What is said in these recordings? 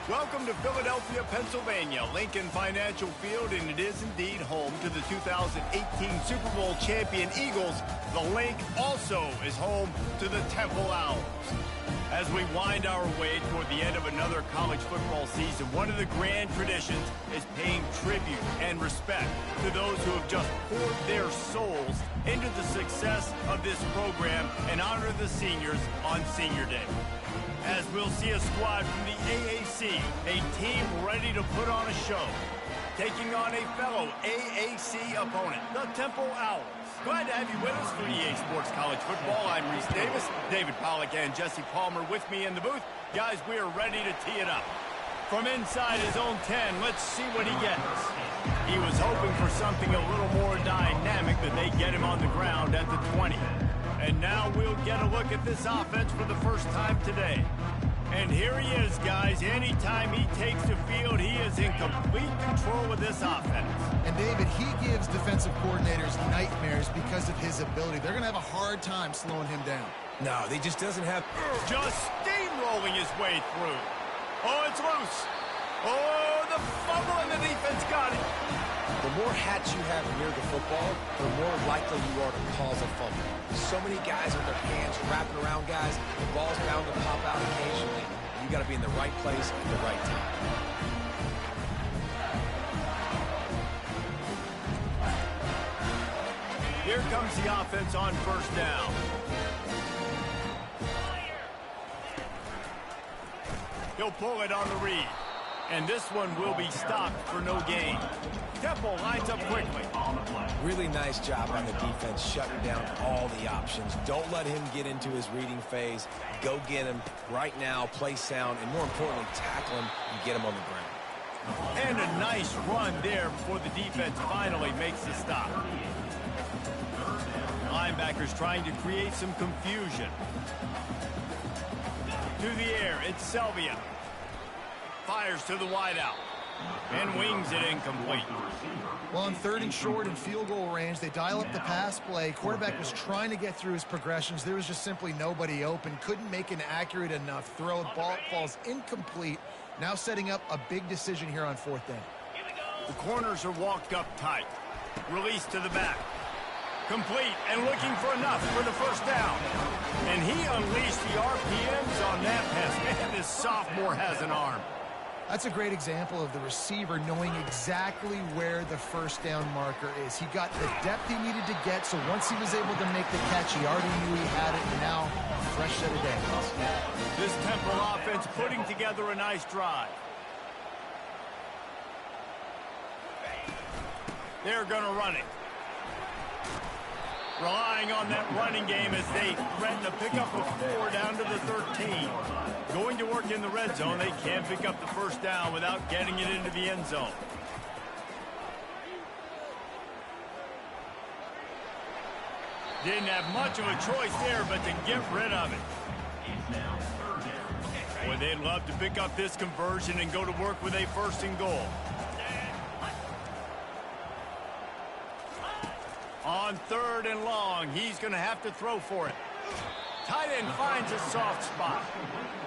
Welcome to Philadelphia, Pennsylvania, Lincoln Financial Field, and it is indeed home to the 2018 Super Bowl champion Eagles. The Link also is home to the Temple Owls. As we wind our way toward the end of another college football season, one of the grand traditions is paying tribute and respect to those who have just poured their souls into the success of this program and honor the seniors on Senior Day. As we'll see a squad from the AAC, a team ready to put on a show, taking on a fellow AAC opponent, the Temple Owls. Glad to have you with us for EA Sports College Football. I'm Reese Davis, David Pollack and Jesse Palmer with me in the booth. Guys, we are ready to tee it up. From inside his own 10, let's see what he gets. He was hoping for something a little more dynamic, but they get him on the ground at the 20. And now we'll get a look at this offense for the first time today. And here he is, guys. Anytime he takes the field, he is in complete control of this offense. And, David, he gives defensive coordinators nightmares because of his ability. They're going to have a hard time slowing him down. No, he just doesn't have... Just steamrolling his way through. Oh, it's loose. Oh, the fumble, and the defense got it. The more hats you have near the football, the more likely you are to cause a fumble. So many guys with their hands wrapping around guys, the ball's bound to pop out occasionally. You got to be in the right place at the right time. Here comes the offense on first down. He'll pull it on the read. And this one will be stopped for no gain. Temple lines up quickly. Really nice job by the defense shutting down all the options. Don't let him get into his reading phase. Go get him right now, play sound, and more importantly, tackle him and get him on the ground. And a nice run there before the defense finally makes the stop. Linebackers trying to create some confusion. To the air, it's Selvia. Fires to the wideout and wings it incomplete. Well, on 3rd and short and field goal range, they dial up the pass play. Quarterback was trying to get through his progressions. There was just simply nobody open. Couldn't make an accurate enough throw. Ball falls incomplete. Now setting up a big decision here on 4th down. The corners are walked up tight. Release to the back. Complete and looking for enough for the first down. And he unleashed the RPMs on that pass. Man, this sophomore has an arm. That's a great example of the receiver knowing exactly where the first down marker is. He got the depth he needed to get, so once he was able to make the catch, he already knew he had it, and now a fresh set of downs. This Temple offense putting together a nice drive. They're going to run it. Relying on that running game as they threaten to pick up a 4 down to the 13. Going to work in the red zone. They can't pick up the first down without getting it into the end zone. Didn't have much of a choice there, but to get rid of it. Boy, they'd love to pick up this conversion and go to work with a 1st and goal. On 3rd and long, he's going to have to throw for it. Tight end finds a soft spot.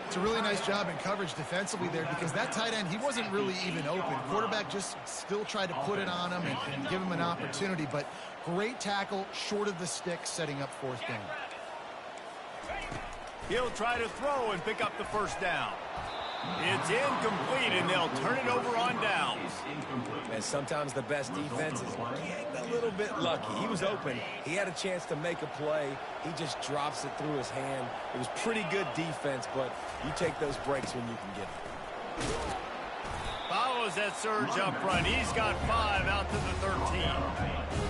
It's a really nice job in coverage defensively there because that tight end, he wasn't really even open. Quarterback just still tried to put it on him and give him an opportunity, but great tackle short of the stick, setting up 4th down. He'll try to throw and pick up the first down. It's incomplete, and they'll turn it over on downs. And sometimes the best defense is getting a little bit lucky. He was open. He had a chance to make a play. He just drops it through his hand. It was pretty good defense, but you take those breaks when you can get them. Follows that surge up front. He's got 5 out to the 13.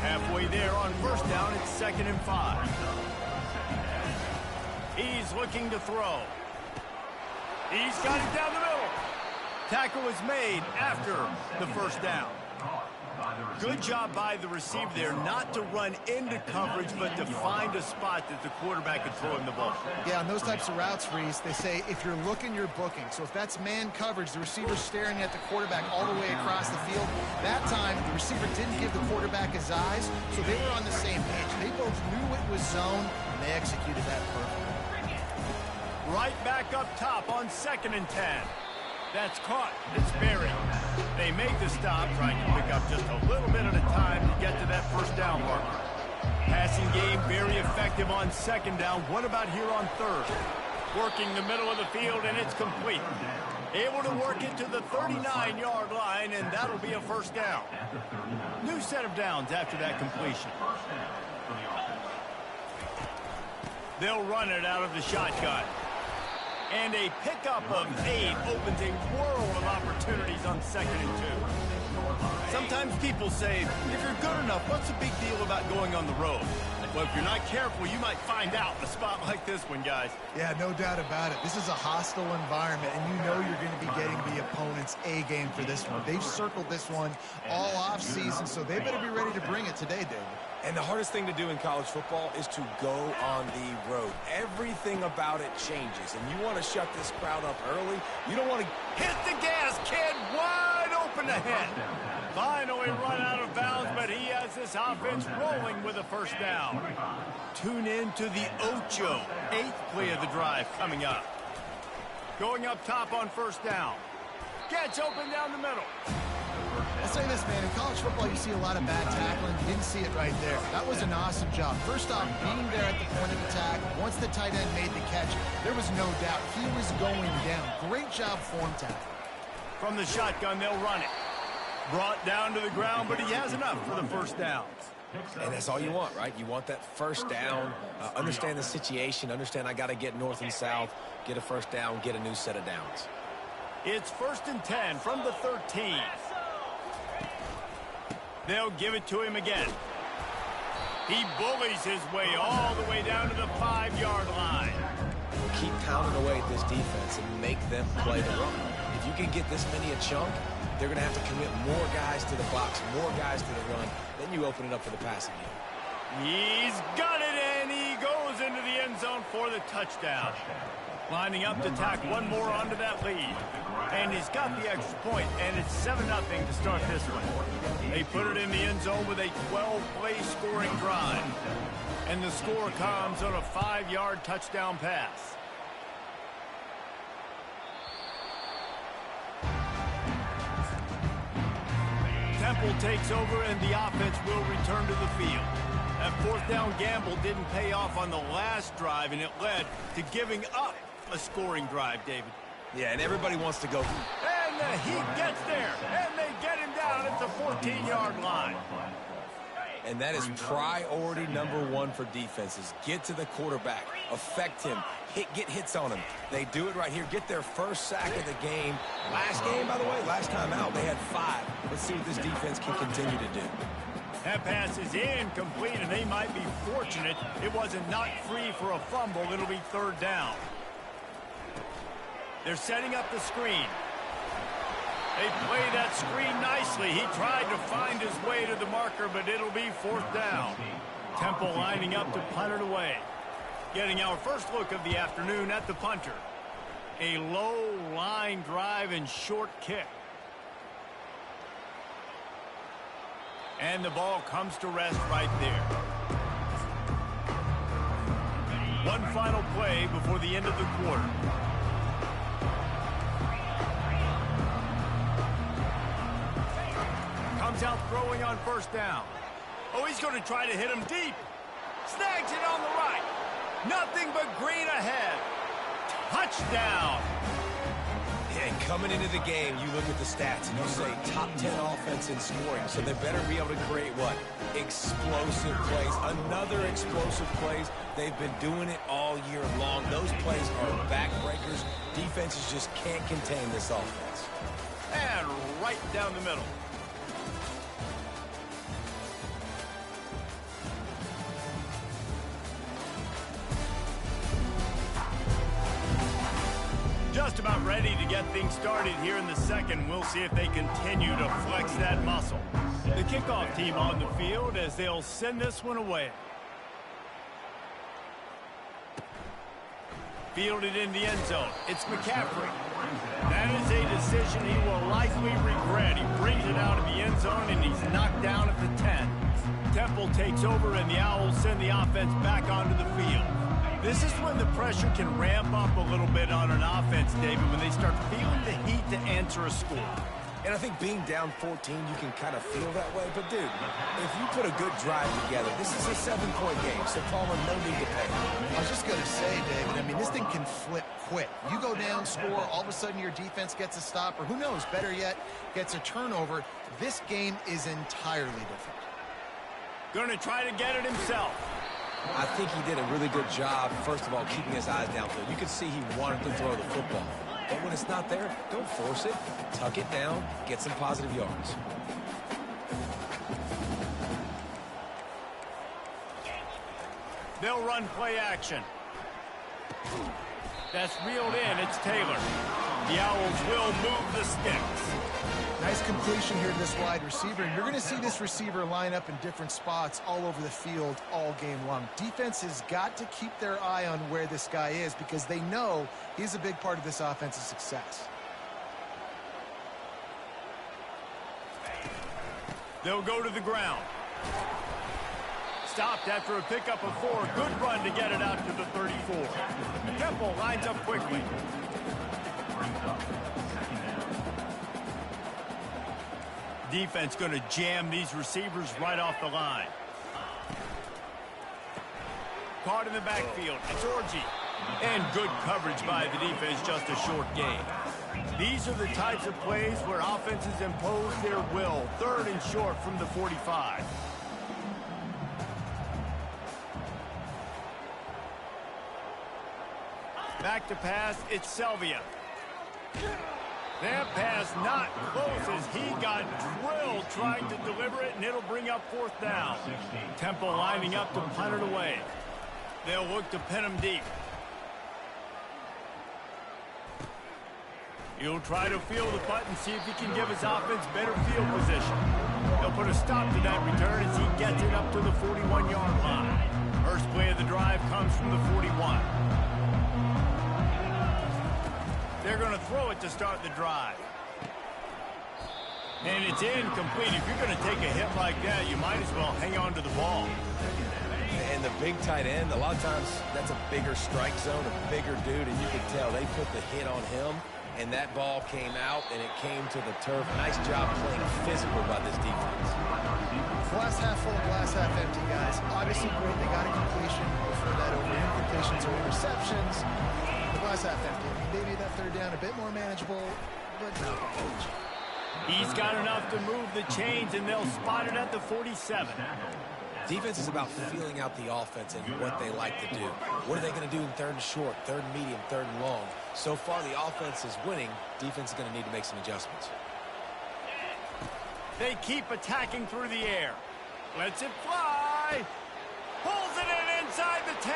Halfway there on first down, it's 2nd and 5. He's looking to throw. He's got it down the middle. Tackle was made after the first down. Good job by the receiver there not to run into coverage, but to find a spot that the quarterback could throw him the ball. Yeah, on those types of routes, Reese, they say if you're looking, you're booking. So if that's man coverage, the receiver's staring at the quarterback all the way across the field. That time, the receiver didn't give the quarterback his eyes, so they were on the same page. They both knew it was zone, and they executed that perfectly. Right back up top on 2nd and 10. That's caught. It's buried. They make the stop, trying to pick up just a little bit at a time to get to that first down marker. Passing game very effective on second down. What about here on third? Working the middle of the field, and it's complete. Able to work it to the 39-yard line, and that'll be a first down. New set of downs after that completion. They'll run it out of the shotgun. And a pickup of 8 opens a world of opportunities on 2nd and 2. Sometimes people say, if you're good enough, what's the big deal about going on the road? Well, if you're not careful, you might find out in a spot like this one, guys. Yeah, no doubt about it. This is a hostile environment, and you know you're going to be getting the opponent's A game for this one. They've circled this one all off season, so they better be ready to bring it today, David. And the hardest thing to do in college football is to go on the road. Everything about it changes, and you want to shut this crowd up early. You don't want to hit the gas, kid. Wide open ahead. Finally run out of bounds, but he has this offense rolling with a first down. Tune in to the Ocho. 8th play of the drive coming up. Going up top on first down. Gets open down the middle. I'll say this, man. In college football, you see a lot of bad tackling. You didn't see it right there. That was an awesome job. First off, being there at the point of attack, once the tight end made the catch, there was no doubt he was going down. Great job form tackling. From the shotgun, they'll run it. Brought down to the ground, but he has enough for the first downs. And that's all you want, right? You want that first down, understand the situation, understand I got to get north and south, get a first down, get a new set of downs. It's 1st and 10 from the 13. They'll give it to him again. He bullies his way all the way down to the 5-yard line. Keep pounding away at this defense and make them play the run. If you can get this many a chunk, they're going to have to commit more guys to the box, more guys to the run. Then you open it up for the passing game. He's got it, and he goes into the end zone for the touchdown. Lining up to tack one more onto that lead. And he's got the extra point, and it's 7-0 to start this one. They put it in the end zone with a 12-play scoring drive. And the score comes on a 5-yard touchdown pass. Temple takes over, and the offense will return to the field. That 4th down gamble didn't pay off on the last drive, and it led to giving up a scoring drive, David. Yeah, and everybody wants to go. And the Heat gets there, and they get him down at the 14-yard line. And that is priority number 1 for defenses. Get to the quarterback, affect him, get hits on him. They do it right here. Get their first sack of the game. Last game, by the way, last time out, they had 5. Let's see what this defense can continue to do. That pass is incomplete, and they might be fortunate it wasn't knocked free for a fumble. It'll be 3rd down. They're setting up the screen. They play that screen nicely. He tried to find his way to the marker, but it'll be 4th down. Temple lining up to punt it away. Getting our first look of the afternoon at the punter. A low line drive and short kick. And the ball comes to rest right there. One final play before the end of the quarter. Comes out throwing on first down. Oh, he's going to try to hit him deep. Snags it on the right. Nothing but green ahead. Touchdown. And coming into the game, you look at the stats and you say top 10 offense in scoring. So they better be able to create what? Explosive plays. Another explosive plays. They've been doing it all year long. Those plays are backbreakers. Defenses just can't contain this offense. And right down the middle. Just about ready to get things started here in the second. We'll see if they continue to flex that muscle. The kickoff team on the field as they'll send this one away. Fielded in the end zone. It's McCaffrey. That is a decision he will likely regret. He brings it out of the end zone, and he's knocked down at the 10. Temple takes over, and the Owls send the offense back onto the field. This is when the pressure can ramp up a little bit on an offense, David, when they start feeling the heat to answer a score. And I think being down 14, you can kind of feel that way. But, dude, if you put a good drive together, this is a 7-point game, so Palmer, no need to pay. I was just going to say, David, I mean, this thing can flip quick. You go down, score, all of a sudden your defense gets a stop, or who knows, better yet, gets a turnover. This game is entirely different. Going to try to get it himself. I think he did a really good job, first of all, keeping his eyes downfield. You could see he wanted to throw the football. But when it's not there, don't force it. Tuck it down, get some positive yards. They'll run play action. That's reeled in. It's Taylor. The Owls will move the sticks. Nice completion here to this wide receiver. And you're going to see this receiver line up in different spots all over the field all game long. Defense has got to keep their eye on where this guy is because they know he's a big part of this offense's success. They'll go to the ground. Stopped after a pickup of 4. Good run to get it out to the 34. Temple lines up quickly. Defense going to jam these receivers right off the line. Caught in the backfield. It's Orji. And good coverage by the defense, just a short gain. These are the types of plays where offenses impose their will. 3rd and short from the 45. Back to pass, it's Selvia. That pass not close as he got drilled trying to deliver it, and it'll bring up 4th down. Temple lining up to punt it away. They'll look to pin him deep. He'll try to field the punt and see if he can give his offense better field position. They'll put a stop to that return as he gets it up to the 41-yard line. First play of the drive comes from the 41. They're going to throw it to start the drive. And it's incomplete. If you're going to take a hit like that, you might as well hang on to the ball. And the big tight end, a lot of times that's a bigger strike zone, a bigger dude, and you can tell they put the hit on him, and that ball came out, and it came to the turf. Nice job playing physical by this defense. Glass half full, glass half empty, guys. Obviously great. They got a completion. Before that, over incompletions or interceptions. The glass half empty. Maybe that 3rd down a bit more manageable, but not huge. He's got enough to move the chains, and they'll spot it at the 47. Defense is about feeling out the offense and what they like to do. What are they going to do in 3rd and short, 3rd and medium, 3rd and long? So far, the offense is winning. Defense is going to need to make some adjustments. They keep attacking through the air. Lets it fly. Pulls it in inside the 10.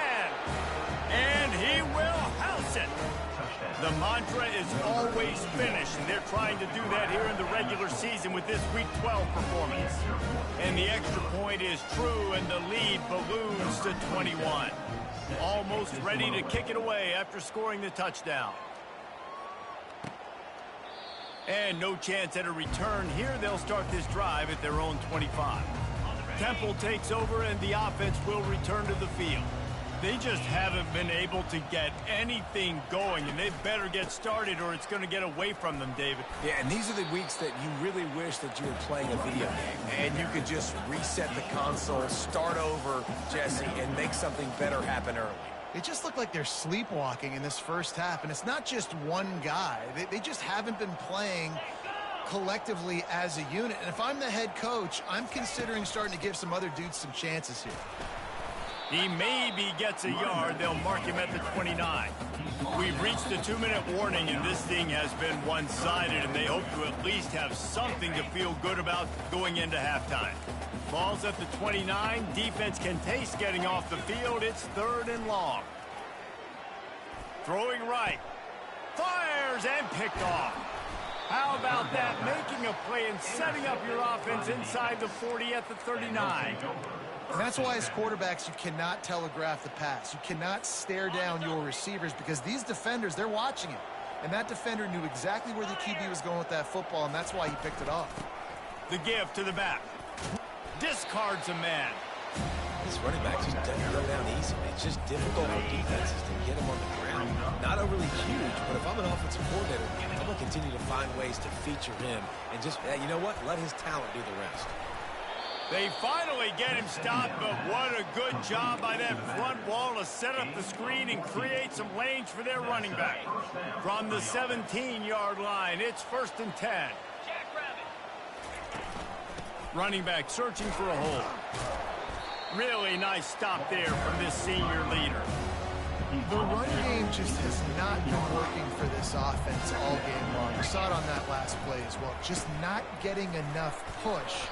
And he will house it. The mantra is always finish, and they're trying to do that here in the regular season with this Week 12 performance. And the extra point is true, and the lead balloons to 21. Almost ready to kick it away after scoring the touchdown. And no chance at a return here. They'll start this drive at their own 25. Temple takes over, and the offense will return to the field. They just haven't been able to get anything going, and they better get started or it's going to get away from them, David. Yeah, and these are the weeks that you really wish that you were playing a video game, and you could just reset the console, start over, Jesse, and make something better happen early. It just looked like they're sleepwalking in this first half, and it's not just one guy. They just haven't been playing collectively as a unit. And if I'm the head coach, I'm considering starting to give some other dudes some chances here. He maybe gets a yard. They'll mark him at the 29. We've reached the 2-minute warning, and this thing has been one-sided, and they hope to at least have something to feel good about going into halftime. Ball's at the 29. Defense can taste getting off the field. It's 3rd and long. Throwing right. Fires and picked off. How about that? Making a play and setting up your offense inside the 40 at the 39. And that's why as quarterbacks, you cannot telegraph the pass. You cannot stare down your receivers because these defenders, they're watching it. And that defender knew exactly where the QB was going with that football, and that's why he picked it off. The give to the back. Discards a man. This running back just doesn't go down easy. It's just difficult for defenses to get him on the ground. Not overly huge, but if I'm an offensive coordinator, I'm going to continue to find ways to feature him and just, you know what, let his talent do the rest. They finally get him stopped, but what a good job by that front wall to set up the screen and create some lanes for their running back. From the 17-yard line, it's 1st and 10. Running back searching for a hole. Really nice stop there from this senior leader. The run game just has not been working for this offense all game long. You saw it on that last play as well. Just not getting enough push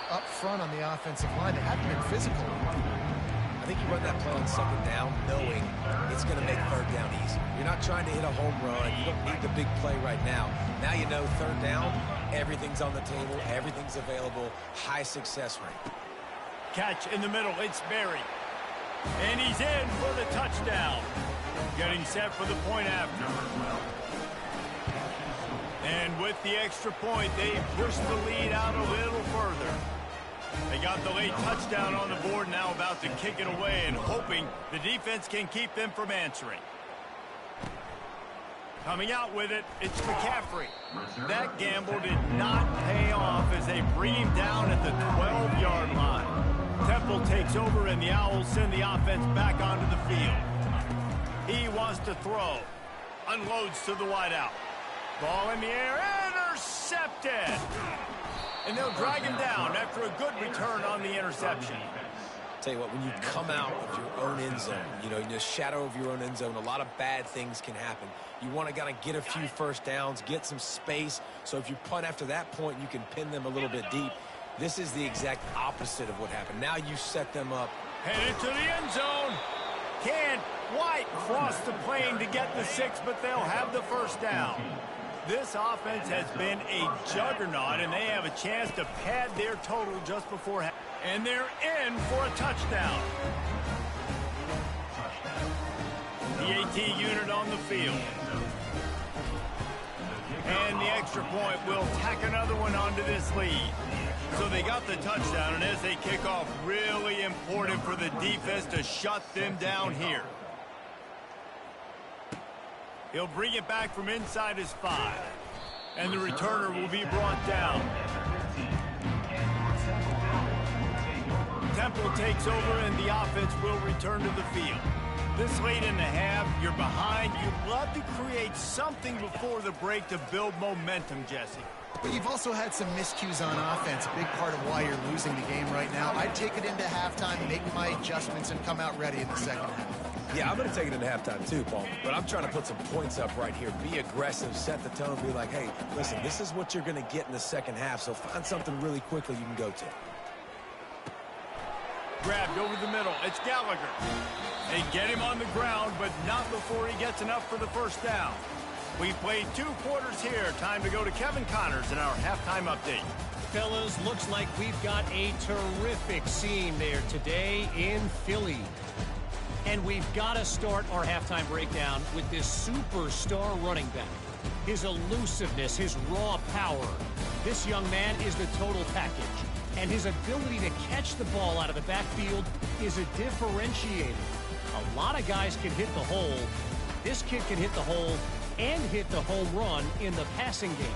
up front on the offensive line. They haven't been physical. I think you run that play on 2nd down knowing it's going to make 3rd down easy. You're not trying to hit a home run. You don't need the big play right now. Now you know 3rd down, everything's on the table, everything's available, high success rate. Catch in the middle, it's Berry. And he's in for the touchdown. Getting set for the point after. And with the extra point, they push the lead out a little further. They got the late touchdown on the board, now about to kick it away and hoping the defense can keep them from answering. Coming out with it, it's McCaffrey. That gamble did not pay off as they bring him down at the 12-yard line. Temple takes over and the Owls send the offense back onto the field. He wants to throw. Unloads to the wideout. Ball in the air, intercepted! And they'll drag him down after a good return on the interception. Tell you what, when you come out of your own end zone, you know, in the shadow of your own end zone, a lot of bad things can happen. You want to kind of get a few first downs, get some space, so if you punt after that point, you can pin them a little bit deep. This is the exact opposite of what happened. Now you set them up. Headed to the end zone. Can't quite cross the plane to get the 6, but they'll have the first down. This offense has been a juggernaut, and they have a chance to pad their total just before half. And they're in for a touchdown. The AT unit on the field. And the extra point will tack another one onto this lead. So they got the touchdown, and as they kick off, really important for the defense to shut them down here. He'll bring it back from inside his 5. And the returner will be brought down. Temple takes over, and the offense will return to the field. This late in the half, you're behind. You'd love to create something before the break to build momentum, Jesse. But you've also had some miscues on offense, a big part of why you're losing the game right now. I'd take it into halftime, make my adjustments, and come out ready in the second half. Yeah, I'm going to take it into halftime too, Paul. But I'm trying to put some points up right here. Be aggressive, set the tone, be like, hey, listen, this is what you're going to get in the second half, so find something really quickly you can go to. Grabbed over the middle. It's Gallagher. They get him on the ground, but not before he gets enough for the first down. We've played 2 quarters here. Time to go to Kevin Connors in our halftime update. Fellas, looks like we've got a terrific scene there today in Philly. And we've got to start our halftime breakdown with this superstar running back. His elusiveness, his raw power. This young man is the total package. And his ability to catch the ball out of the backfield is a differentiator. A lot of guys can hit the hole. This kid can hit the hole and hit the home run in the passing game.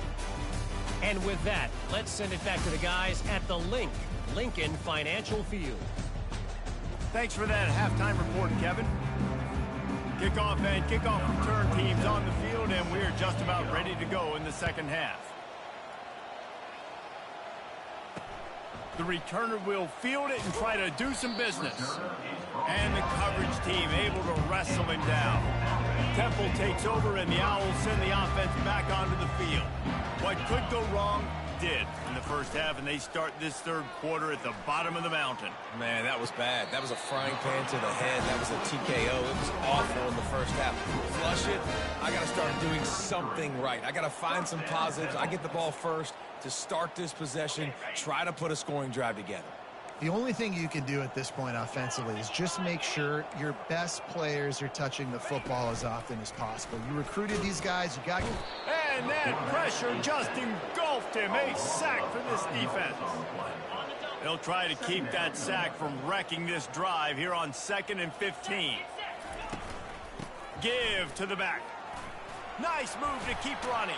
And with that, let's send it back to the guys at the Lincoln Financial Field. Thanks for that halftime report, Kevin. Kickoff and kickoff return teams on the field, and we're just about ready to go in the second half. The returner will field it and try to do some business. And the coverage team able to wrestle him down. Temple takes over, and the Owls send the offense back onto the field. What could go wrong did in the first half, and they start this third quarter at the bottom of the mountain. Man, that was bad. That was a frying pan to the head. That was a TKO. It was awful in the first half. Flush it. I got to start doing something right. I got to find some positives. I get the ball first to start this possession, try to put a scoring drive together. The only thing you can do at this point offensively is just make sure your best players are touching the football as often as possible. You recruited these guys. You got... And that pressure just engulfed him. A sack for this defense. They'll try to keep that sack from wrecking this drive here on 2nd and 15. Give to the back. Nice move to keep running.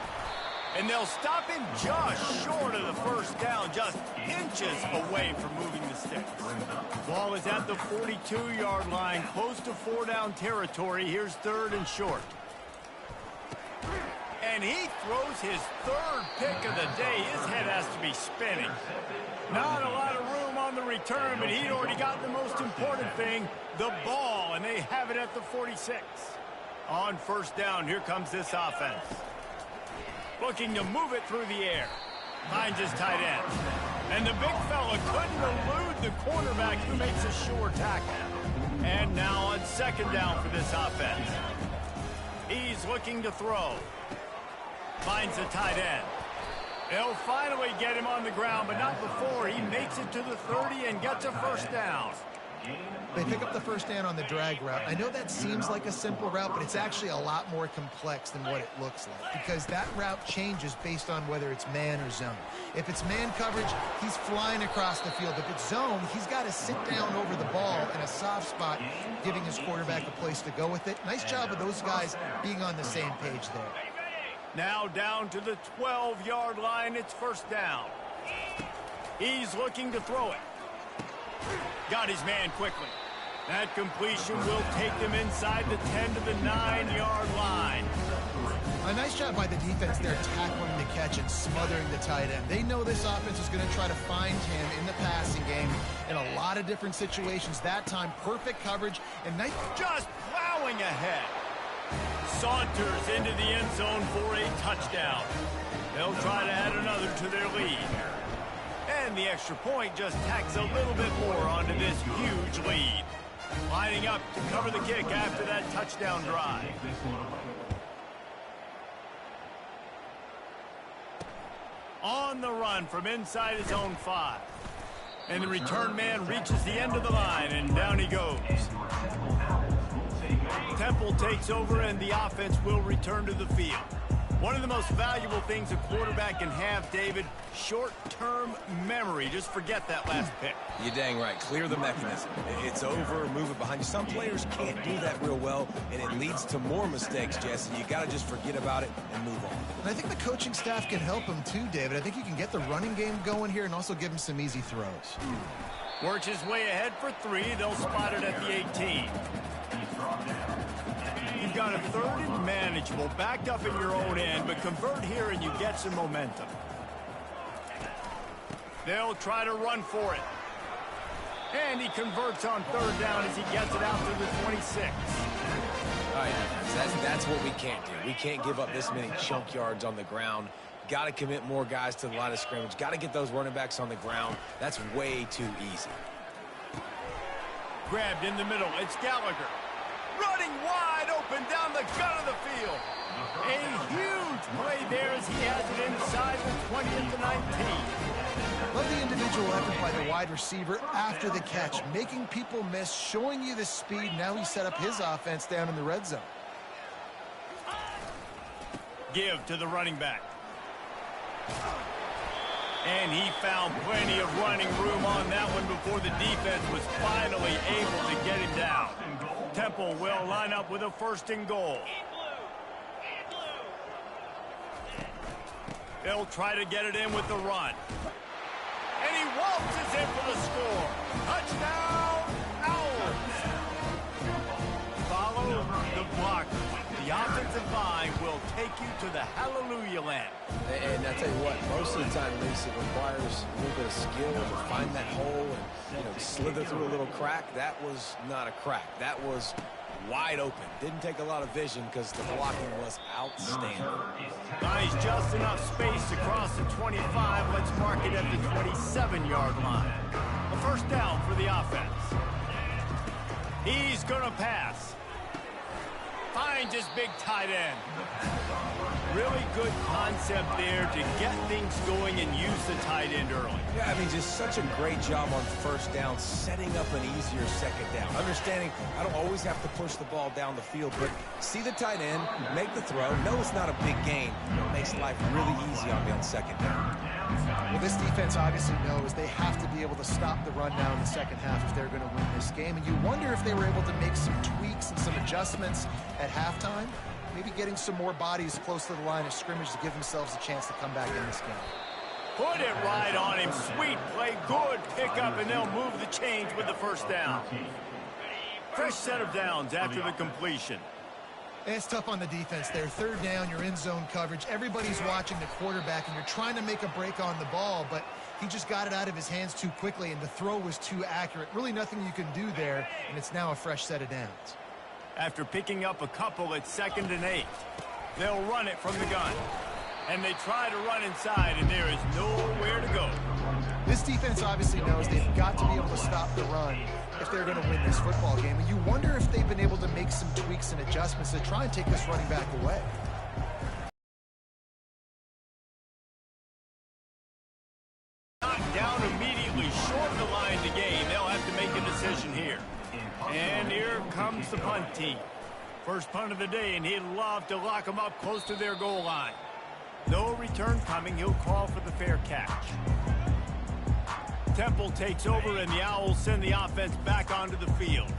And they'll stop him just short of the first down, just inches away from moving the sticks. Ball is at the 42-yard line, close to 4-down territory. Here's 3rd and short. And he throws his 3rd pick of the day. His head has to be spinning. Not a lot of room on the return, but he'd already got the most important thing, the ball, and they have it at the 46. On 1st down, here comes this offense. Looking to move it through the air. Finds his tight end. And the big fella couldn't elude the cornerback who makes a sure tackle. And now on 2nd down for this offense. He's looking to throw. Finds the tight end. They'll finally get him on the ground, but not before he makes it to the 30 and gets a 1st down. They pick up the 1st down on the drag route. I know that seems like a simple route, but it's actually a lot more complex than what it looks like, because that route changes based on whether it's man or zone. If it's man coverage, he's flying across the field. If it's zone, he's got to sit down over the ball in a soft spot, giving his quarterback a place to go with it. Nice job of those guys being on the same page there. Now down to the 12-yard line, it's 1st down. He's looking to throw it. Got his man quickly. That completion will take them inside the 10 to the 9-yard line. A nice job by the defense there, tackling the catch and smothering the tight end. They know this offense is going to try to find him in the passing game in a lot of different situations. That time, perfect coverage and nice. Just plowing ahead. Saunters into the end zone for a touchdown. They'll try to add another to their lead. And the extra point just tacks a little bit more onto this huge lead. Lining up to cover the kick after that touchdown drive. On the run from inside his own 5. And the return man reaches the end of the line, and down he goes. Temple takes over, and the offense will return to the field. One of the most valuable things a quarterback can have, David, short-term memory. Just forget that last pick. You're dang right. Clear the mechanism. It's over, move it behind you. Some players can't do that real well, and it leads to more mistakes, Jesse. You got to just forget about it and move on. And I think the coaching staff can help him too, David. I think you can get the running game going here and also give him some easy throws. Works his way ahead for 3. They'll spot it at the 18. You've got a 3rd and manageable, backed up in your own end, but convert here and you get some momentum. They'll try to run for it. And he converts on 3rd down as he gets it out to the 26. All right, that's what we can't do. We can't give up this many chunk yards on the ground. Got to commit more guys to the line of scrimmage. Got to get those running backs on the ground. That's way too easy. Grabbed in the middle. It's Gallagher. Running wide open down the gut of the field. A huge play there as he has it inside the 20 at the 19. Love the individual effort by the wide receiver after the catch, making people miss, showing you the speed. Now he set up his offense down in the red zone. Give to the running back. And he found plenty of running room on that one before the defense was finally able to get him down. Temple will line up with a 1st and goal. They'll try to get it in with the run. And he waltzes in for the score. Touchdown, Owls. Follow the blocker. The offensive line will take you to the hallelujah land. And I tell you what, most of the time, Lisa, it requires a little bit of skill to find that hole and, slither through a little crack. That was not a crack. That was wide open. Didn't take a lot of vision because the blocking was outstanding. Nice, just enough space to cross the 25. Let's mark it at the 27-yard line. A 1st down for the offense. He's going to pass. Finds his big tight end. Really good concept there to get things going and use the tight end early. Yeah, I mean, just such a great job on 1st down, setting up an easier 2nd down. Understanding I don't always have to push the ball down the field, but see the tight end, make the throw. No, it's not a big gain. It makes life really easy on me on 2nd down. Well, this defense obviously knows they have to be able to stop the run now in the 2nd half if they're going to win this game. And you wonder if they were able to make some tweaks and some adjustments at halftime. maybe getting some more bodies close to the line of scrimmage to give themselves a chance to come back in this game. Put it right on him. Sweet play. Good pickup, and they'll move the chains with the first down. Fresh set of downs after the completion. It's tough on the defense there. Third down, you're in zone coverage. Everybody's watching the quarterback, and you're trying to make a break on the ball, but he just got it out of his hands too quickly, and the throw was too accurate. Really nothing you can do there, and it's now a fresh set of downs. After picking up a couple at 2nd and 8, they'll run it from the gun. And they try to run inside, and there is nowhere to go. This defense obviously knows they've got to be able to stop the run if they're going to win this football game. And you wonder if they've been able to make some tweaks and adjustments to try and take this running back away. Knocked down immediately short of the line to gain. They'll have to make a decision here. And here comes the punt team. First punt of the day, and he'd love to lock them up close to their goal line. No return coming. He'll call for the fair catch. Temple takes over, and the Owls send the offense back onto the field.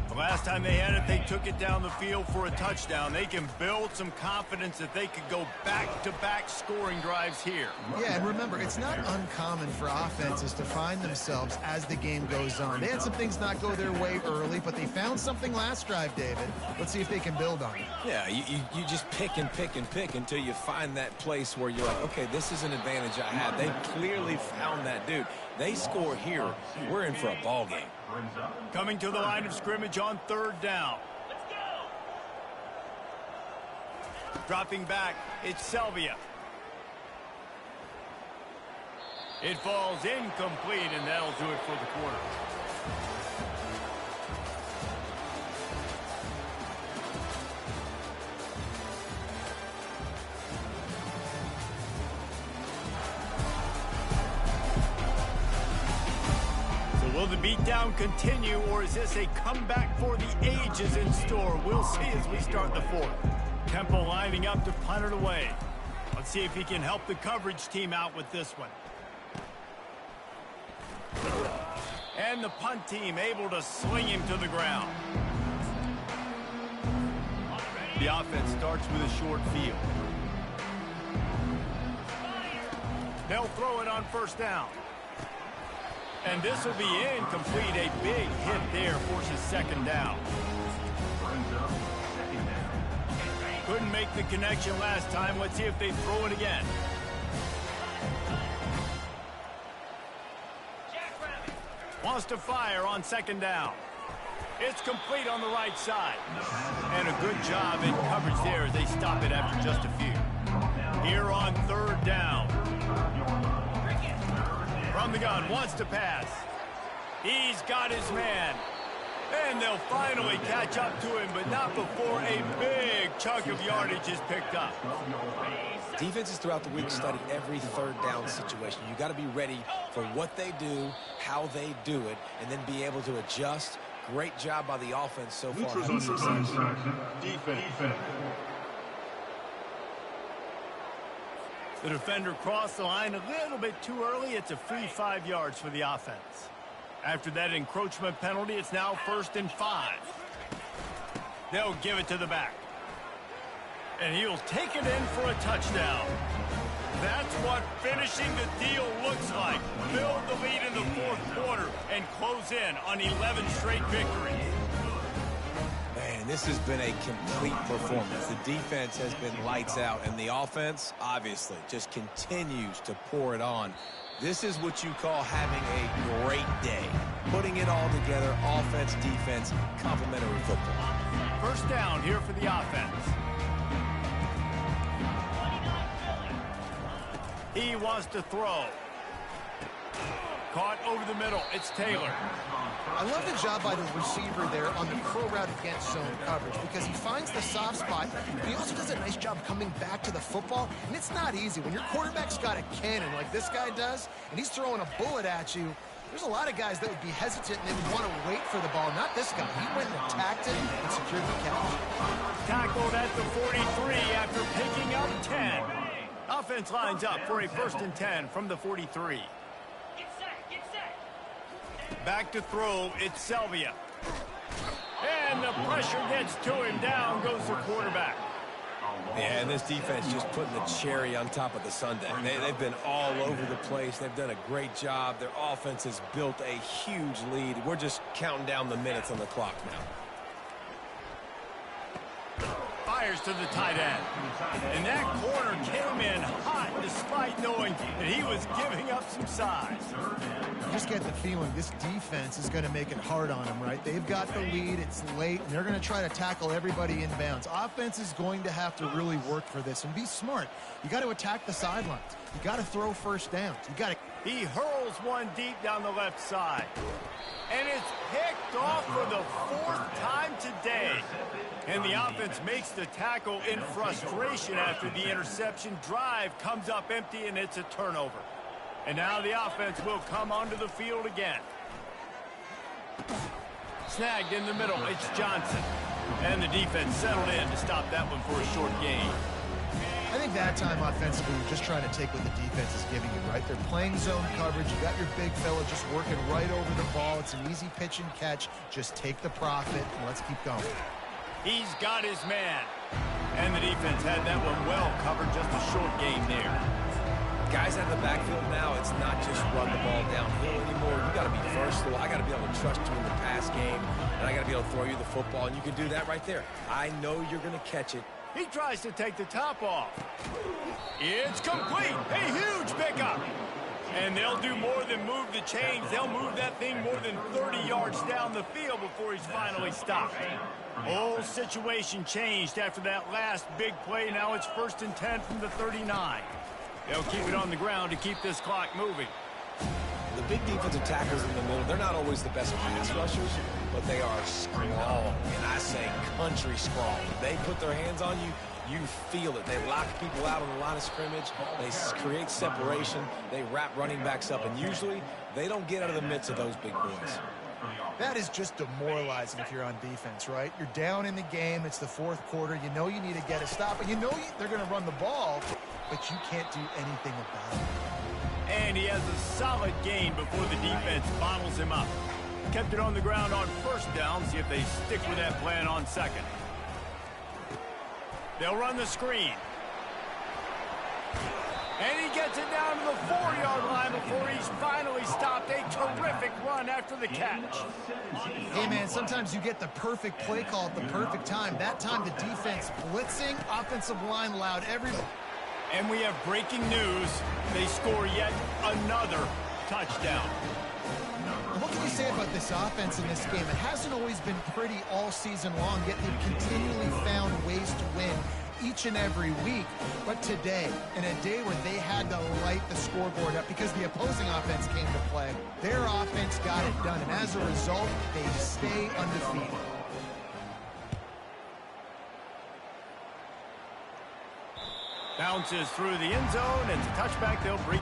The last time they had it, they took it down the field for a touchdown. They can build some confidence that they could go back-to-back scoring drives here. Yeah, and remember, it's not uncommon for offenses to find themselves as the game goes on. They had some things not go their way early, but they found something last drive, David. Let's see if they can build on it. Yeah, you just pick and pick and pick until you find that place where you're like, okay, this is an advantage I have. They clearly found that dude. They score here, we're in for a ball game. Coming to the line of scrimmage on 3rd down. Dropping back, it's Selvia. It falls incomplete, and that'll do it for the quarter. Will the beatdown continue, or is this a comeback for the ages in store? We'll see as we start the 4th. Temple lining up to punt it away. Let's see if he can help the coverage team out with this one. And the punt team able to sling him to the ground. The offense starts with a short field. They'll throw it on 1st down. And this will be incomplete. A big hit there forces 2nd down. Couldn't make the connection last time. Let's see if they throw it again. Wants to fire on 2nd down. It's complete on the right side. And a good job in coverage there as they stop it after just a few. Here on 3rd down. From the gun, wants to pass. He's got his man. And they'll finally catch up to him, but not before a big chunk of yardage is picked up. Defenses throughout the week study every 3rd down situation. You got to be ready for what they do, how they do it, and then be able to adjust. Great job by the offense so far. Having success. Defense. The defender crossed the line a little bit too early. It's a free 5 yards for the offense. After that encroachment penalty, it's now 1st and 5. They'll give it to the back. And he'll take it in for a touchdown. That's what finishing the deal looks like. Build the lead in the 4th quarter and close in on 11 straight victories. Man, this has been a complete performance. The defense has been lights out, and the offense, obviously, just continues to pour it on. This is what you call having a great day. Putting it all together, offense, defense, complementary football. 1st down here for the offense. He wants to throw. Caught over the middle. It's Taylor. I love the job by the receiver there on the curl route against zone coverage because he finds the soft spot, but he also does a nice job coming back to the football, and it's not easy. When your quarterback's got a cannon like this guy does, and he's throwing a bullet at you, there's a lot of guys that would be hesitant and they would want to wait for the ball. Not this guy. He went and attacked it and secured the catch. Tackled at the 43 after picking up 10. Offense lines up for a 1st and 10 from the 43. Back to throw, it's Selvia. And the pressure gets to him. Down goes the quarterback. Yeah, and this defense just putting the cherry on top of the sundae. They've been all over the place. They've done a great job. Their offense has built a huge lead. We're just counting down the minutes on the clock now. Fires to the tight end. And that corner came in hot despite knowing that he was giving up some size. You just get the feeling this defense is going to make it hard on them, right? They've got the lead. It's late, and they're going to try to tackle everybody inbounds. Offense is going to have to really work for this and be smart. You got to attack the sidelines. You got to throw first downs. You got to... He hurls one deep down the left side. And it's picked off for the 4th time today. And the offense makes the tackle in frustration after the interception. Drive comes up empty, and it's a turnover. And now the offense will come onto the field again. Snagged in the middle, it's Johnson. And the defense settled in to stop that one for a short gain. I think that time offensively, you're just trying to take what the defense is giving you, right? They're playing zone coverage. You got your big fella just working right over the ball. It's an easy pitch and catch. Just take the profit, and let's keep going. He's got his man. And the defense had that one well covered. Just a short gain there. Guys out of the backfield now, it's not just run the ball downhill anymore. You got to be versatile. I got to be able to trust you in the pass game, and I got to be able to throw you the football, and you can do that right there. I know you're going to catch it. He tries to take the top off. It's complete. A huge pickup. And they'll do more than move the chains. They'll move that thing more than 30 yards down the field before he's finally stopped. Whole situation changed after that last big play. Now it's 1st and 10 from the 39. They'll keep it on the ground to keep this clock moving. The big defensive tackles in the middle, they're not always the best pass rushers, but they are strong, and I say country strong. They put their hands on you, you feel it. They lock people out on the line of scrimmage. They create separation. They wrap running backs up, and usually they don't get out of the midst of those big boys. That is just demoralizing if you're on defense, right? You're down in the game. It's the 4th quarter. You know you need to get a stop, and you know they're going to run the ball, but you can't do anything about it. And he has a solid gain before the defense bottles him up. Kept it on the ground on 1st down. See if they stick with that plan on 2nd. They'll run the screen. And he gets it down to the 4-yard line before he's finally stopped. A terrific run after the catch. Hey, man, sometimes you get the perfect play call at the perfect time. That time the defense blitzing, offensive line loud everywhere. And we have breaking news. They score yet another touchdown. What can you say about this offense in this game? It hasn't always been pretty all season long, yet they've continually found ways to win each and every week. But today, in a day where they had to light the scoreboard up because the opposing offense came to play, their offense got it done. And as a result, they stay undefeated. Bounces through the end zone. It's a touchback. They'll break.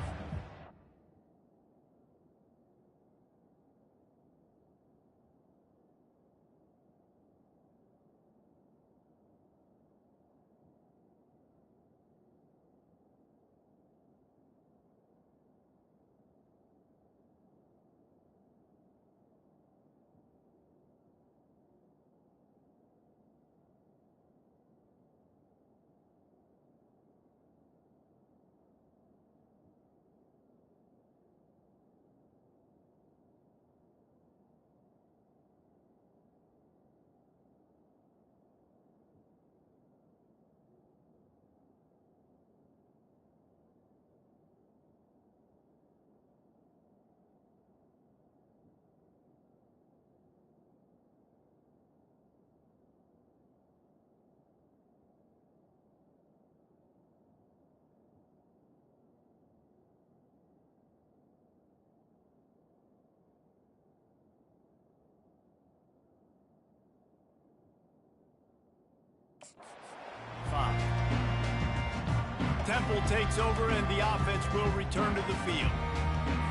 Temple takes over and the offense will return to the field.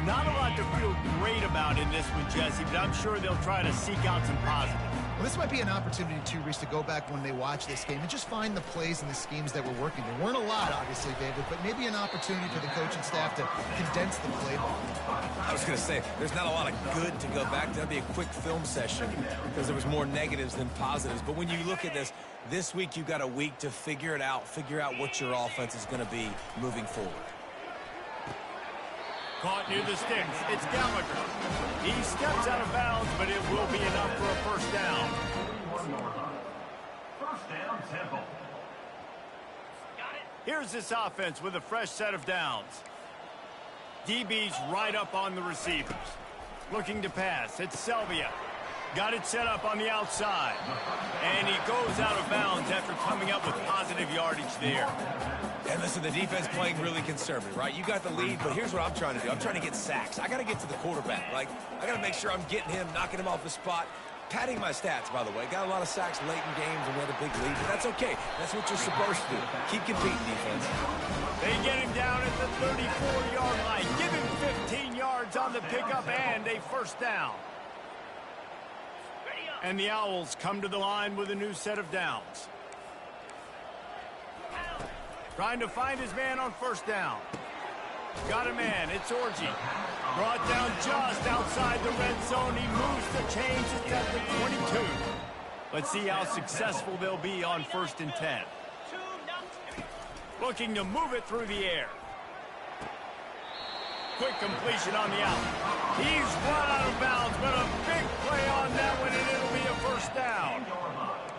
Not a lot to feel great about in this one, Jesse, but I'm sure they'll try to seek out some positives. Well, this might be an opportunity, too, Reese, to go back when they watch this game and just find the plays and the schemes that were working. There weren't a lot, obviously, David, but maybe an opportunity for the coaching staff to condense the playbook. I was going to say, there's not a lot of good to go back to. That'd be a quick film session because there was more negatives than positives. But when you look at this week you've got a week to figure it out, figure out what your offense is going to be moving forward. Caught near the sticks. It's Gallagher. He steps out of bounds, but it will be enough for a first down. First down, Temple. Here's this offense with a fresh set of downs. DB's right up on the receivers. Looking to pass. It's Selvia. Got it set up on the outside. And he goes out of bounds after coming up with positive yardage there. And listen, the defense playing really conservative, right? You got the lead, but here's what I'm trying to do. I'm trying to get sacks. I got to get to the quarterback. Like, I got to make sure I'm getting him, knocking him off the spot. Padding my stats, by the way. Got a lot of sacks late in games and we had a big lead, but that's okay. That's what you're supposed to do. Keep competing, defense. They get him down at the 34-yard line. Give him 15 yards on the pickup and a first down. And the Owls come to the line with a new set of downs. Trying to find his man on first down. Got a man. It's Orji. Brought down just outside the red zone. He moves the chains at the 22. Let's see how successful they'll be on 1st and 10. Looking to move it through the air. Quick completion on the out. He's run out of bounds, but a big play on that one, and it'll be a first down.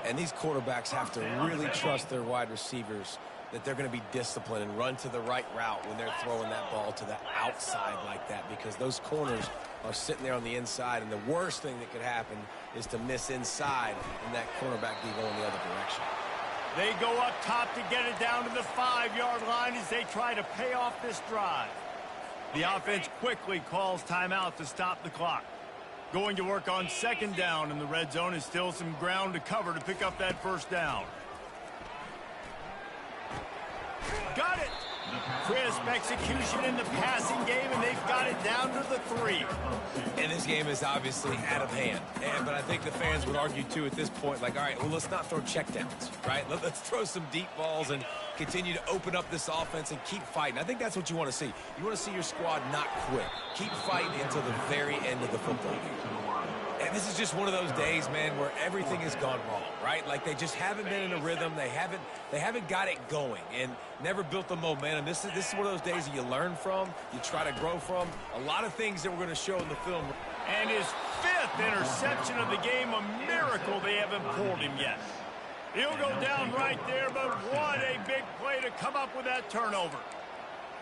And these quarterbacks have to really trust their wide receivers that they're going to be disciplined and run to the right route when they're throwing that ball to the outside like that, because those corners are sitting there on the inside, and the worst thing that could happen is to miss inside and that cornerback be going the other direction. They go up top to get it down to the 5-yard line as they try to pay off this drive. The offense quickly calls timeout to stop the clock. Going to work on 2nd down in the red zone is still some ground to cover to pick up that first down. Got it. Crisp execution in the passing game, and they've got it down to the 3. And this game is obviously out of hand. But I think the fans would argue, too, at this point, like, all right, well, let's not throw checkdowns, right? Let's throw some deep balls and continue to open up this offense and keep fighting. I think that's what you want to see. You want to see your squad not quit. Keep fighting until the very end of the football game. And this is just one of those days, man, where everything has gone wrong, right? Like, they just haven't been in a rhythm. They haven't got it going and never built the momentum. This is one of those days that you learn from, you try to grow from. A lot of things that we're going to show in the film. And his 5th interception of the game, a miracle they haven't pulled him yet. He'll go down right there, but what a big play to come up with that turnover.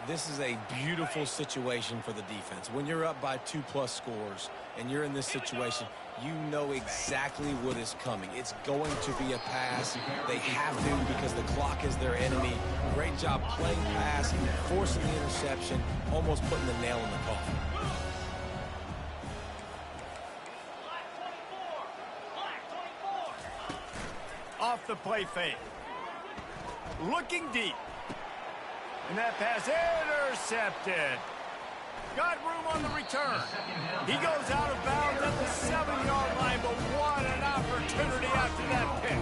This is a beautiful situation for the defense. When you're up by 2+ scores and you're in this situation, you know exactly what is coming. It's going to be a pass. They have to, because the clock is their enemy. Great job playing pass, forcing the interception, almost putting the nail in the coffin. Off the play fake. Looking deep. And that pass intercepted. Got room on the return. He goes out of bounds at the 7-yard line, but what an opportunity after that pick.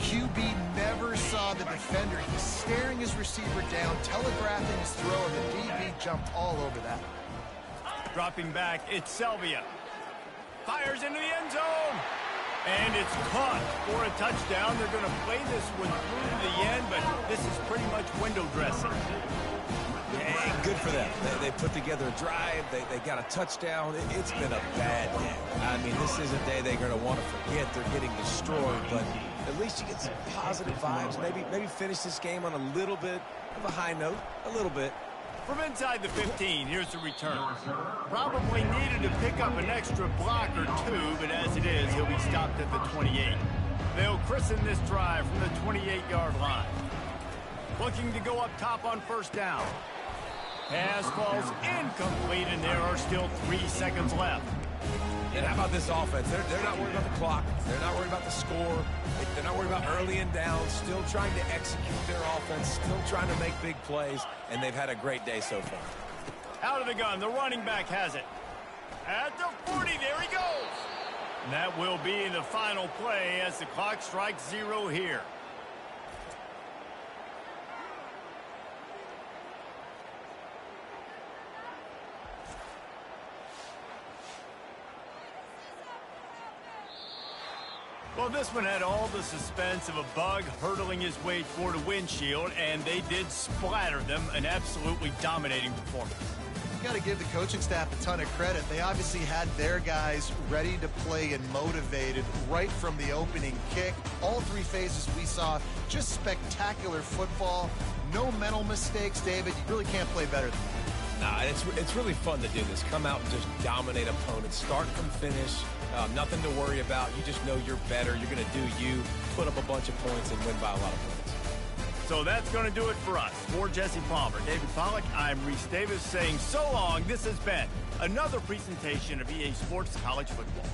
QB never saw the defender. He's staring his receiver down, telegraphing his throw, and the DB jumped all over that. Dropping back, it's Selvia. Fires into the end zone. And it's caught for a touchdown. They're going to play this one through to the end, but this is pretty much window dressing. Yeah, good for them. They put together a drive. They got a touchdown. It's been a bad day. I mean, this is a day they're going to want to forget. They're getting destroyed, but at least you get some positive vibes. Maybe finish this game on a little bit of a high note, a little bit. From inside the 15, here's the return. Probably needed to pick up an extra block or 2, but as it is, he'll be stopped at the 28. They'll christen this drive from the 28-yard line. Looking to go up top on first down. Pass falls incomplete, and there are still 3 seconds left. And how about this offense? They're not worried about the clock. They're not worried about the score. They're not worried about early and down. Still trying to execute their offense. Still trying to make big plays. And they've had a great day so far. Out of the gun. The running back has it. At the 40. There he goes. And that will be the final play as the clock strikes 0 here. Well, this one had all the suspense of a bug hurtling his way toward a windshield, and they did splatter them. An absolutely dominating performance. You got to give the coaching staff a ton of credit. They obviously had their guys ready to play and motivated right from the opening kick. All 3 phases we saw, just spectacular football. No mental mistakes, David. You really can't play better than that. Nah, it's really fun to do this. Come out and just dominate opponents. Start from finish. Nothing to worry about. You just know you're better. You're going to do you, put up a bunch of points, and win by a lot of points. So that's going to do it for us. For Jesse Palmer, David Pollack, I'm Reese Davis saying so long. This has been another presentation of EA Sports College Football.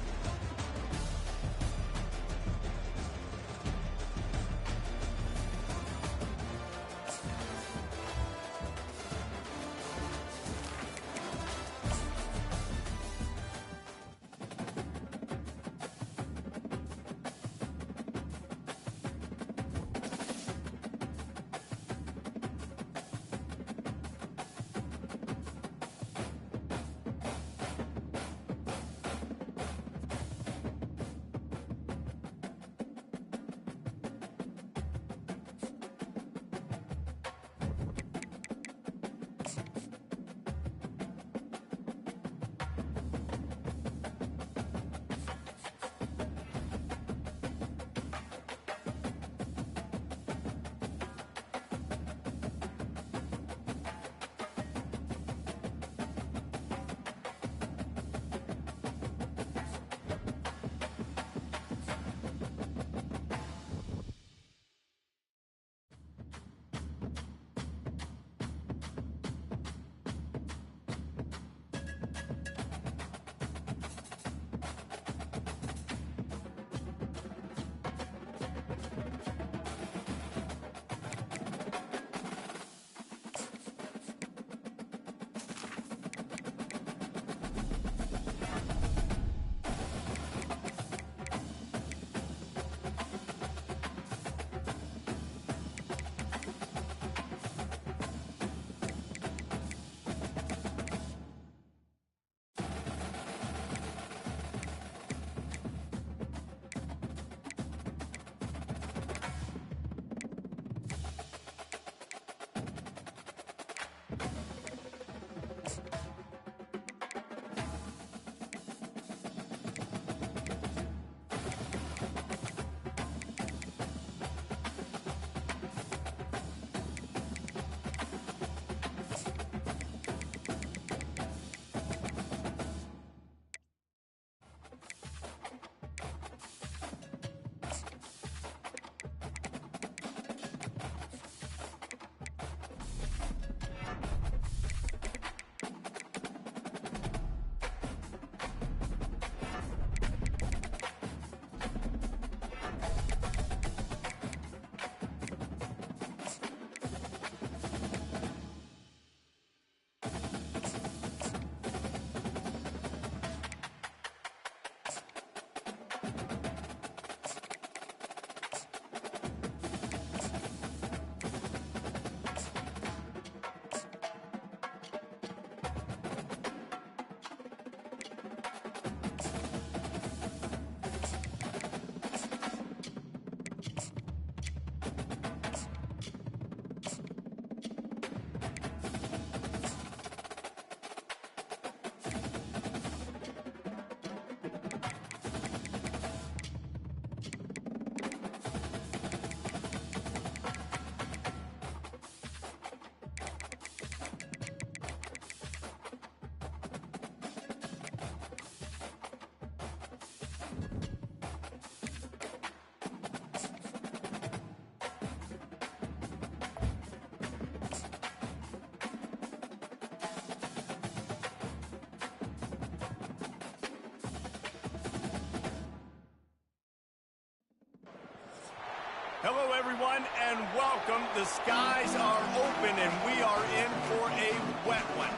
Hello, everyone, and welcome. The skies are open, and we are in for a wet one.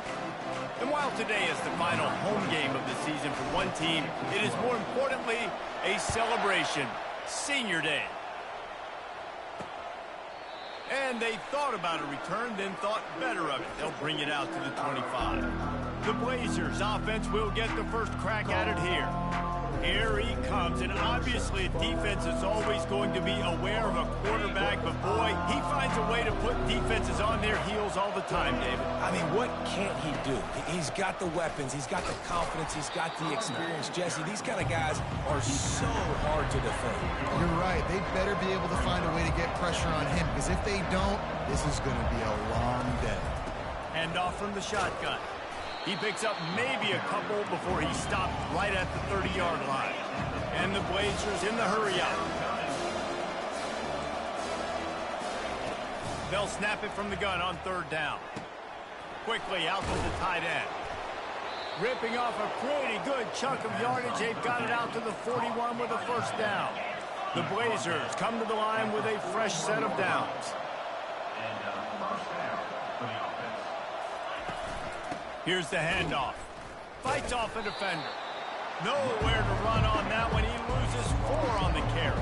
And while today is the final home game of the season for one team, it is more importantly a celebration, Senior Day. And they thought about a return, then thought better of it. They'll bring it out to the 25. The Blazers offense will get the first crack at it here. Here he comes, and obviously defense is always going to be aware of a quarterback, but boy, he finds a way to put defenses on their heels all the time, David. I mean, what can't he do? He's got the weapons, he's got the confidence, he's got the experience. Jesse, these kind of guys are so hard to defend. You're right. They better be able to find a way to get pressure on him, because if they don't, this is going to be a long day. Hand off from the shotgun. He picks up maybe a couple before he stopped right at the 30-yard line. And the Blazers in the hurry-up. They'll snap it from the gun on third down. Quickly out to the tight end. Ripping off a pretty good chunk of yardage. They've got it out to the 41 with a first down. The Blazers come to the line with a fresh set of downs. Here's the handoff. Fights off a defender. Nowhere to run on that one. He loses 4 on the carry.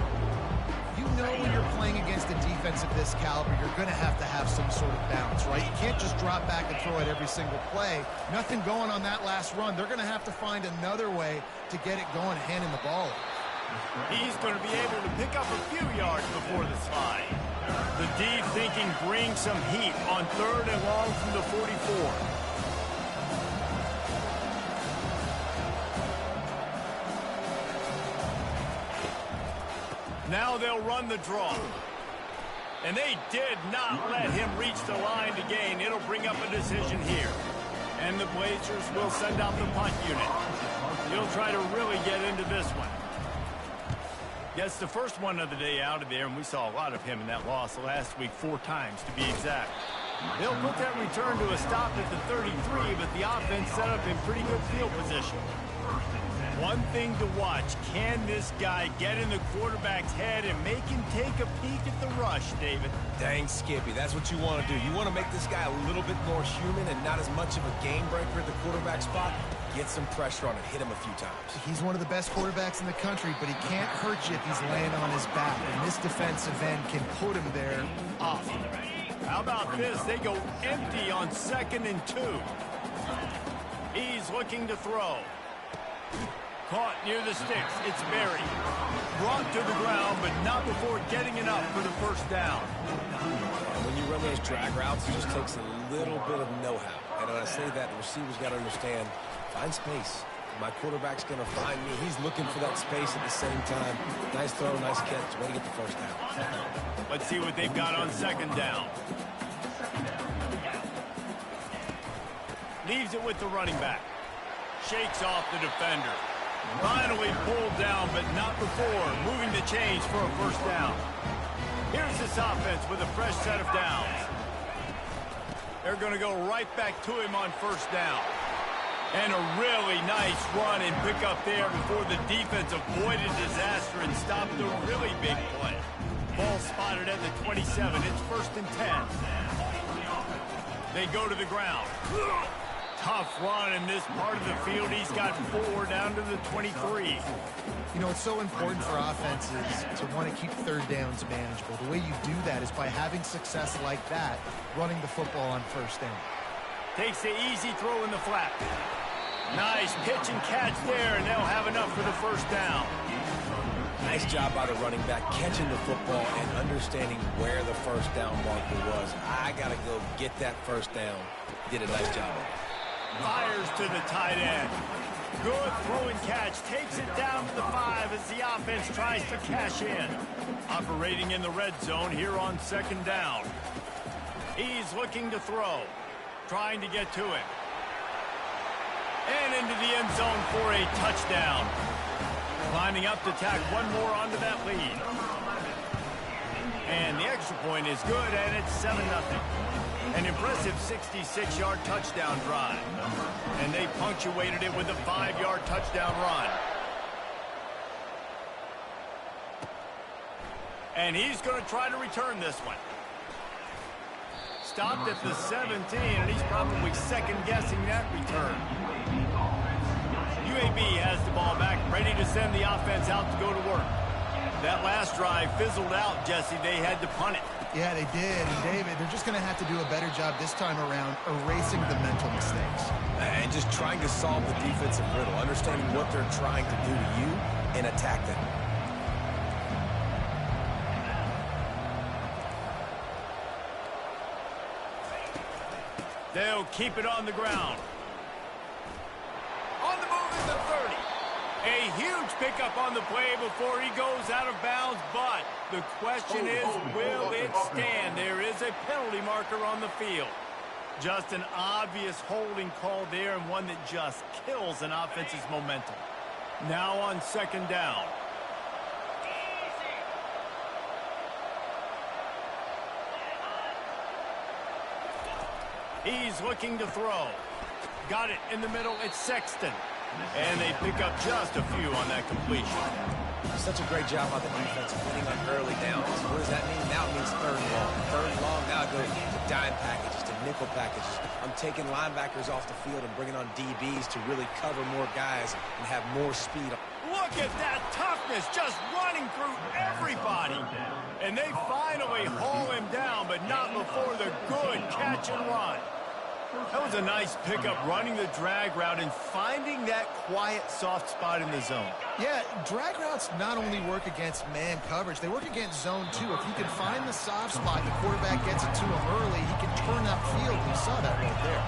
You know when you're playing against a defense of this caliber, you're going to have some sort of balance, right? You can't just drop back and throw it every single play. Nothing going on that last run. They're going to have to find another way to get it going, handing the ball. He's going to be able to pick up a few yards before the slide. The deep thinking brings some heat on third and long from the 44. Now they'll run the draw. And they did not let him reach the line to gain. It'll bring up a decision here. And the Blazers will send out the punt unit. He'll try to really get into this one. Gets the first one of the day out of there, and we saw a lot of him in that loss last week, 4 times to be exact. They'll put that return to a stop at the 33, but the offense set up in pretty good field position. One thing to watch, can this guy get in the quarterback's head and make him take a peek at the rush, David? Dang, Skippy, that's what you want to do. You want to make this guy a little bit more human and not as much of a game breaker at the quarterback spot. Get some pressure on him, hit him a few times. He's one of the best quarterbacks in the country, but he can't hurt you if he's laying on his back. And this defensive end can put him there often. How about this? They go empty on 2nd and 2. He's looking to throw. Caught near the sticks. It's Berry. Brought to the ground, but not before getting it up for the first down. And when you run those drag routes, it just takes a little bit of know-how. And when I say that, the receivers got to understand, find space. My quarterback's going to find me. He's looking for that space at the same time. Nice throw, nice catch. Way to get the first down. Let's see what they've got on 2nd down. Leaves it with the running back. Shakes off the defender. Finally pulled down, but not before. Moving the chains for a first down. Here's this offense with a fresh set of downs. They're going to go right back to him on first down. And a really nice run and pick up there before the defense avoided disaster and stopped a really big play. Ball spotted at the 27. It's 1st and 10. They go to the ground. Tough run in this part of the field. He's got 4 down to the 23. You know, it's so important for offenses to want to keep third downs manageable. The way you do that is by having success like that, running the football on first down. Takes the easy throw in the flat. Nice pitch and catch there, and they'll have enough for the first down. Nice job by the running back, catching the football and understanding where the first down marker was. I got to go get that first down. Did a nice job of it. Fires to the tight end. Good throw and catch. Takes it down to the 5 as the offense tries to cash in. Operating in the red zone here on 2nd down. He's looking to throw. Trying to get to it. And into the end zone for a touchdown. Lining up to tack one more onto that lead. And the extra point is good, and it's 7-0. An impressive 66-yard touchdown drive. And they punctuated it with a 5-yard touchdown run. And he's going to try to return this one. Stopped at the 17, and he's probably second-guessing that return. UAB has the ball back, ready to send the offense out to go to work. That last drive fizzled out, Jesse. They had to punt it. Yeah, they did. And, David, they're just going to have to do a better job this time around erasing the mental mistakes. And just trying to solve the defensive riddle, understanding what they're trying to do to you and attack them. They'll keep it on the ground. On the move in the 30. A huge pickup on the play before he goes out of bounds, but the question is, will it stand? There is a penalty marker on the field. Just an obvious holding call there, and one that just kills an offense's momentum. Now on second down. He's looking to throw. Got it in the middle. It's Sexton. And they pick up just a few on that completion. Such a great job on the defense winning on early downs. What does that mean? Now it means third and long. Third and long, now it goes to dime packages, to nickel packages. I'm taking linebackers off the field and bringing on DBs to really cover more guys and have more speed. Look at that toughness, just running through everybody. And they finally haul him down, but not before the good catch and run. That was a nice pickup, running the drag route and finding that quiet, soft spot in the zone. Yeah, drag routes not only work against man coverage, they work against zone too. If you can find the soft spot and the quarterback gets it to him early, he can turn that field. We saw that right there.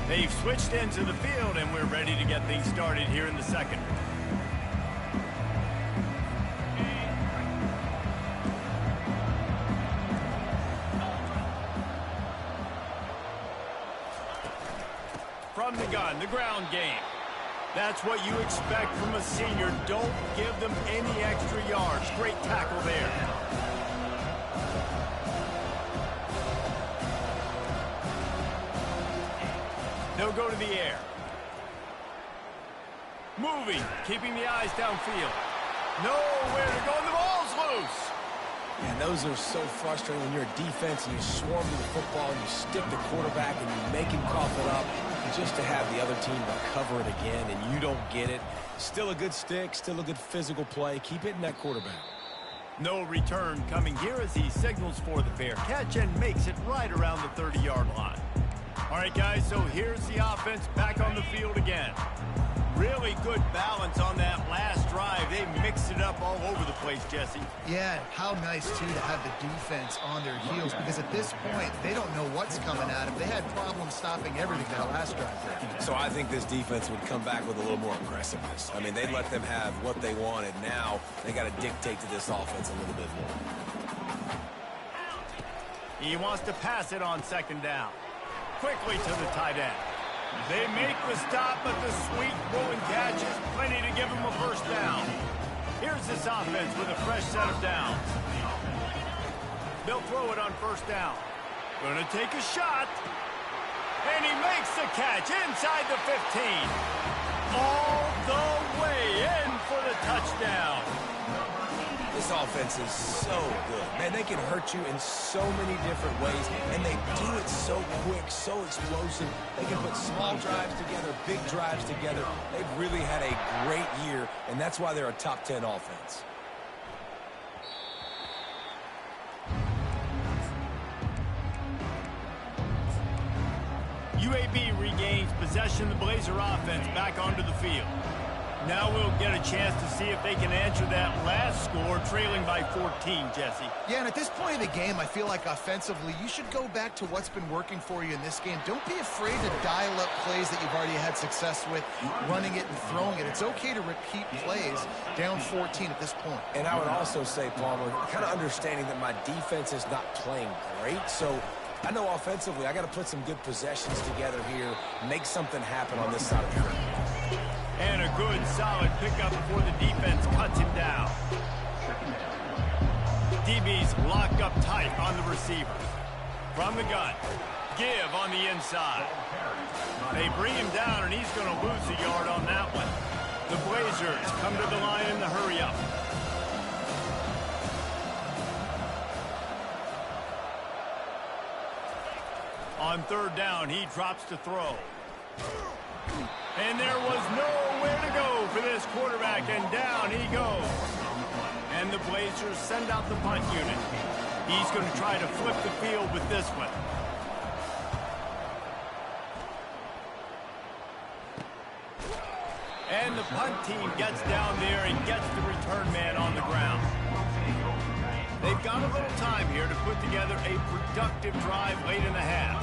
They've switched into the field, and we're ready to get things started here in the second. From the gun, the ground game. That's what you expect from a senior. Don't give them any extra yards. Great tackle there. They'll go to the air. Moving, keeping the eyes downfield. Nowhere to go, and the ball's loose. And those are so frustrating when you're a defense and you swarm to the football and you stick the quarterback and you make him cough it up, and just to have the other team recover it again and you don't get it. Still a good stick, still a good physical play. Keep hitting that quarterback. No return coming here as he signals for the fair catch and makes it right around the 30-yard line. All right, guys, so here's the offense back on the field again. Really good balance on that last drive. They mixed it up all over the place, Jesse. Yeah, how nice, too, to have the defense on their heels, because at this point, they don't know what's coming at them. They had problems stopping everything that last drive. So I think this defense would come back with a little more aggressiveness. I mean, they let them have what they wanted. Now they got to dictate to this offense a little bit more. He wants to pass it on second down. Quickly to the tight end. They make the stop, but the sweet rolling catch is plenty to give them a first down. Here's this offense with a fresh set of downs. They'll throw it on first down. Gonna take a shot. And he makes the catch inside the 15. All the way in for the touchdown. This offense is so good. Man, they can hurt you in so many different ways, and they do it so quick, so explosive. They can put small drives together, big drives together. They've really had a great year, and that's why they're a top 10 offense. UAB regains possession of the Blazer offense back onto the field. Now we'll get a chance to see if they can answer that last score, trailing by 14, Jesse. Yeah, and at this point in the game, I feel like offensively, you should go back to what's been working for you in this game. Don't be afraid to dial up plays that you've already had success with, running it and throwing it. It's okay to repeat plays down 14 at this point. And I would also say, Palmer, kind of understanding that my defense is not playing great, so I know offensively I got to put some good possessions together here, make something happen on this side of the field. And a good, solid pickup before the defense cuts him down. DB's locked up tight on the receivers. From the gun, give on the inside. They bring him down, and he's going to lose a yard on that one. The Blazers come to the line in the hurry-up. On third down, he drops to throw. And there was nowhere to go for this quarterback, and down he goes. And the Blazers send out the punt unit. He's going to try to flip the field with this one. And the punt team gets down there and gets the return man on the ground. They've got a little time here to put together a productive drive late in the half.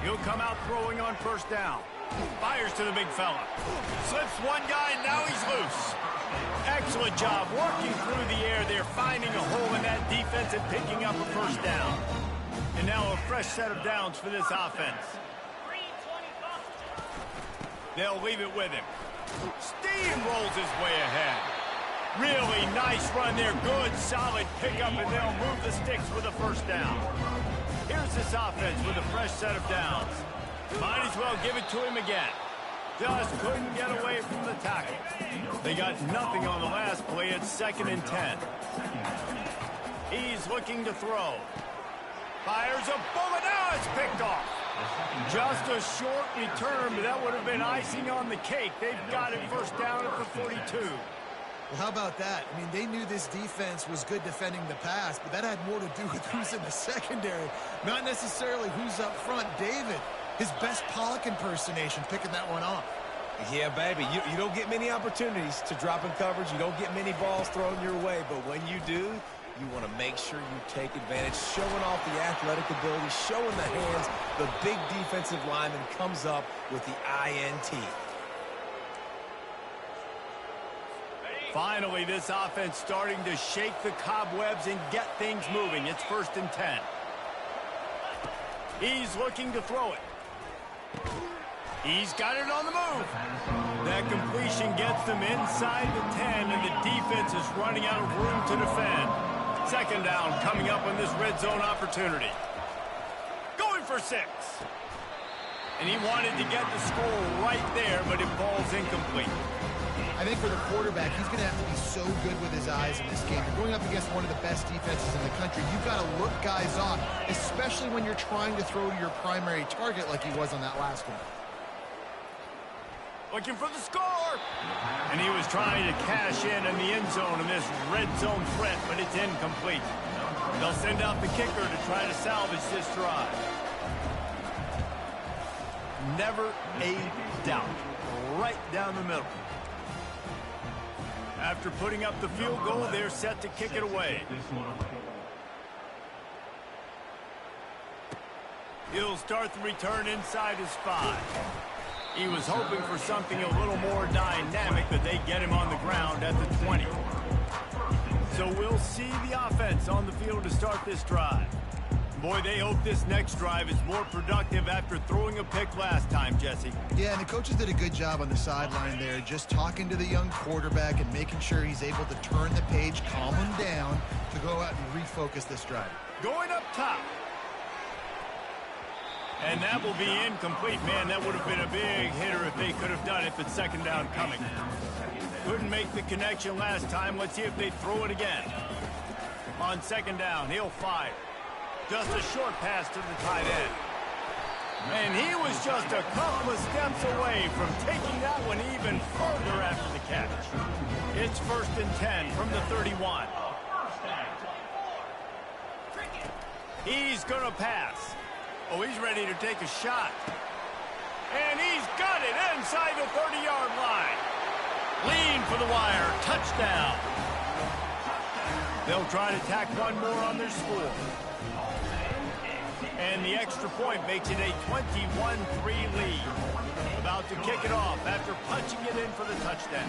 He'll come out throwing on first down. Fires to the big fella. Slips one guy, and now he's loose. Excellent job working through the air there, finding a hole in that defense and picking up a first down. And now a fresh set of downs for this offense. They'll leave it with him. Steamrolls his way ahead. Really nice run there. Good, solid pickup, and they'll move the sticks with a first down. Here's this offense with a fresh set of downs. Might as well give it to him again. Just couldn't get away from the tackle. They got nothing on the last play. It's 2nd and 10. He's looking to throw. Fires a bullet. Now it's picked off. Just a short return, but that would have been icing on the cake. They've got it first down at the 42. Well, how about that? I mean, they knew this defense was good defending the pass, but that had more to do with who's in the secondary, not necessarily who's up front. David, his best Pollock impersonation, picking that one off. Yeah, baby, you don't get many opportunities to drop in coverage. You don't get many balls thrown your way, but when you do, you want to make sure you take advantage, showing off the athletic ability, showing the hands. The big defensive lineman comes up with the INT. Finally, this offense starting to shake the cobwebs and get things moving. It's 1st and 10. He's looking to throw it. He's got it on the move. That completion gets them inside the 10, and the defense is running out of room to defend. 2nd down coming up on this red zone opportunity. Going for 6. And he wanted to get the score right there, but it falls incomplete. I think for the quarterback, he's going to have to be so good with his eyes in this game. You're going up against one of the best defenses in the country. You've got to look guys off, especially when you're trying to throw to your primary target like he was on that last one. Looking for the score. And he was trying to cash in the end zone in this red zone threat, but it's incomplete. They'll send out the kicker to try to salvage this drive. Never a doubt. Right down the middle. After putting up the field goal, they're set to kick it away. He'll start the return inside his 5. He was hoping for something a little more dynamic, but they get him on the ground at the 20. So we'll see the offense on the field to start this drive. Boy, they hope this next drive is more productive after throwing a pick last time, Jesse. Yeah, and the coaches did a good job on the sideline there, just talking to the young quarterback and making sure he's able to turn the page, calm him down, to go out and refocus this drive. Going up top. And that will be incomplete. Man, that would have been a big hitter if they could have done it, but 2nd down coming. Couldn't make the connection last time. Let's see if they throw it again. On 2nd down, he'll fire. Just a short pass to the tight end. And he was just a couple of steps away from taking that one even further after the catch. It's 1st and 10 from the 31. He's going to pass. Oh, he's ready to take a shot. And he's got it inside the 30-yard line. Lean for the wire. Touchdown. They'll try to tack one more on their score. And the extra point makes it a 21-3 lead. About to kick it off after punching it in for the touchdown.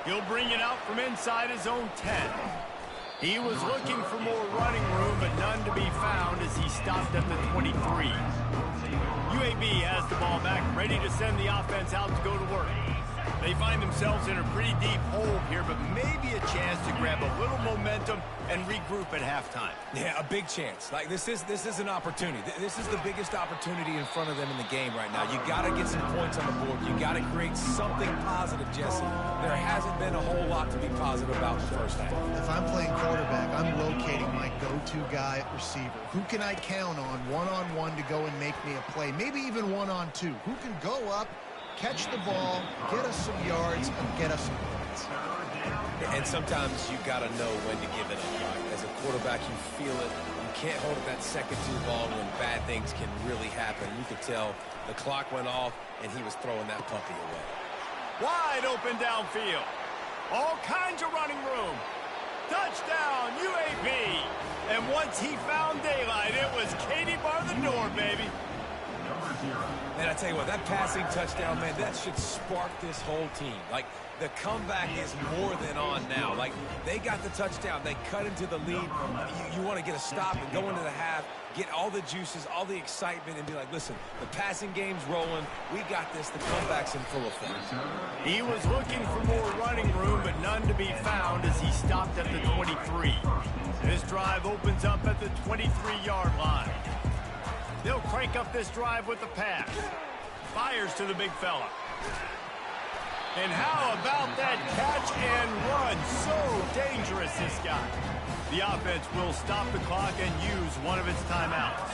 He'll bring it out from inside his own 10. He was looking for more running room, but none to be found as he stopped at the 23. UAB has the ball back, ready to send the offense out to go to work. They find themselves in a pretty deep hole here, but maybe a chance to grab a little momentum and regroup at halftime. Yeah, a big chance. Like, this is an opportunity. This is the biggest opportunity in front of them in the game right now. You got to get some points on the board. You got to create something positive, Jesse. There hasn't been a whole lot to be positive about the first half. If I'm playing quarterback, I'm locating my go-to guy at receiver. Who can I count on one-on-one to go and make me a play? Maybe even one-on-two. Who can go up, catch the ball, get us some yards, and get us some points. And sometimes you got to know when to give it up. Right? As a quarterback, you feel it. You can't hold it that second too long when bad things can really happen. You could tell the clock went off, and he was throwing that puppy away. Wide open downfield. All kinds of running room. Touchdown, UAB. And once he found daylight, it was Katie bar the door, baby. Man, I tell you what, that passing touchdown, man, that should spark this whole team. Like, the comeback is more than on now. Like, they got the touchdown. They cut into the lead. You want to get a stop and go into the half, get all the juices, all the excitement, and be like, listen, the passing game's rolling. We got this. The comeback's in full effect. He was looking for more running room, but none to be found as he stopped at the 23. This drive opens up at the 23-yard line. They'll crank up this drive with the pass. Fires to the big fella. And how about that catch and run? So dangerous, this guy. The offense will stop the clock and use one of its timeouts.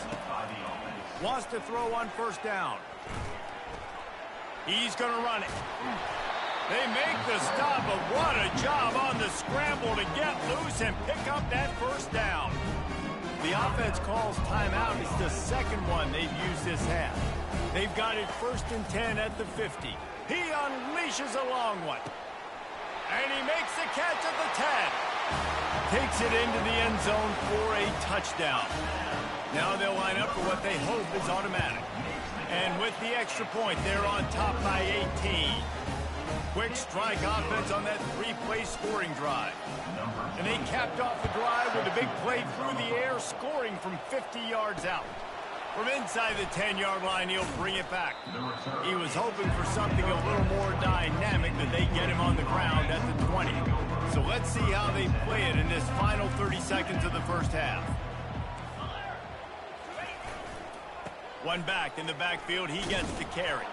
Wants to throw on first down. He's going to run it. They make the stop, but what a job on the scramble to get loose and pick up that first down. The offense calls timeout. It's the second one they've used this half. They've got it 1st and 10 at the 50. He unleashes a long one. And he makes the catch at the 10. Takes it into the end zone for a touchdown. Now they'll line up for what they hope is automatic. And with the extra point, they're on top by 18. Quick strike offense on that 3-play scoring drive. And they capped off the drive with a big play through the air, scoring from 50 yards out. From inside the 10-yard line, he'll bring it back. He was hoping for something a little more dynamic, but they get him on the ground at the 20. So let's see how they play it in this final 30 seconds of the first half. One back in the backfield, he gets the carry.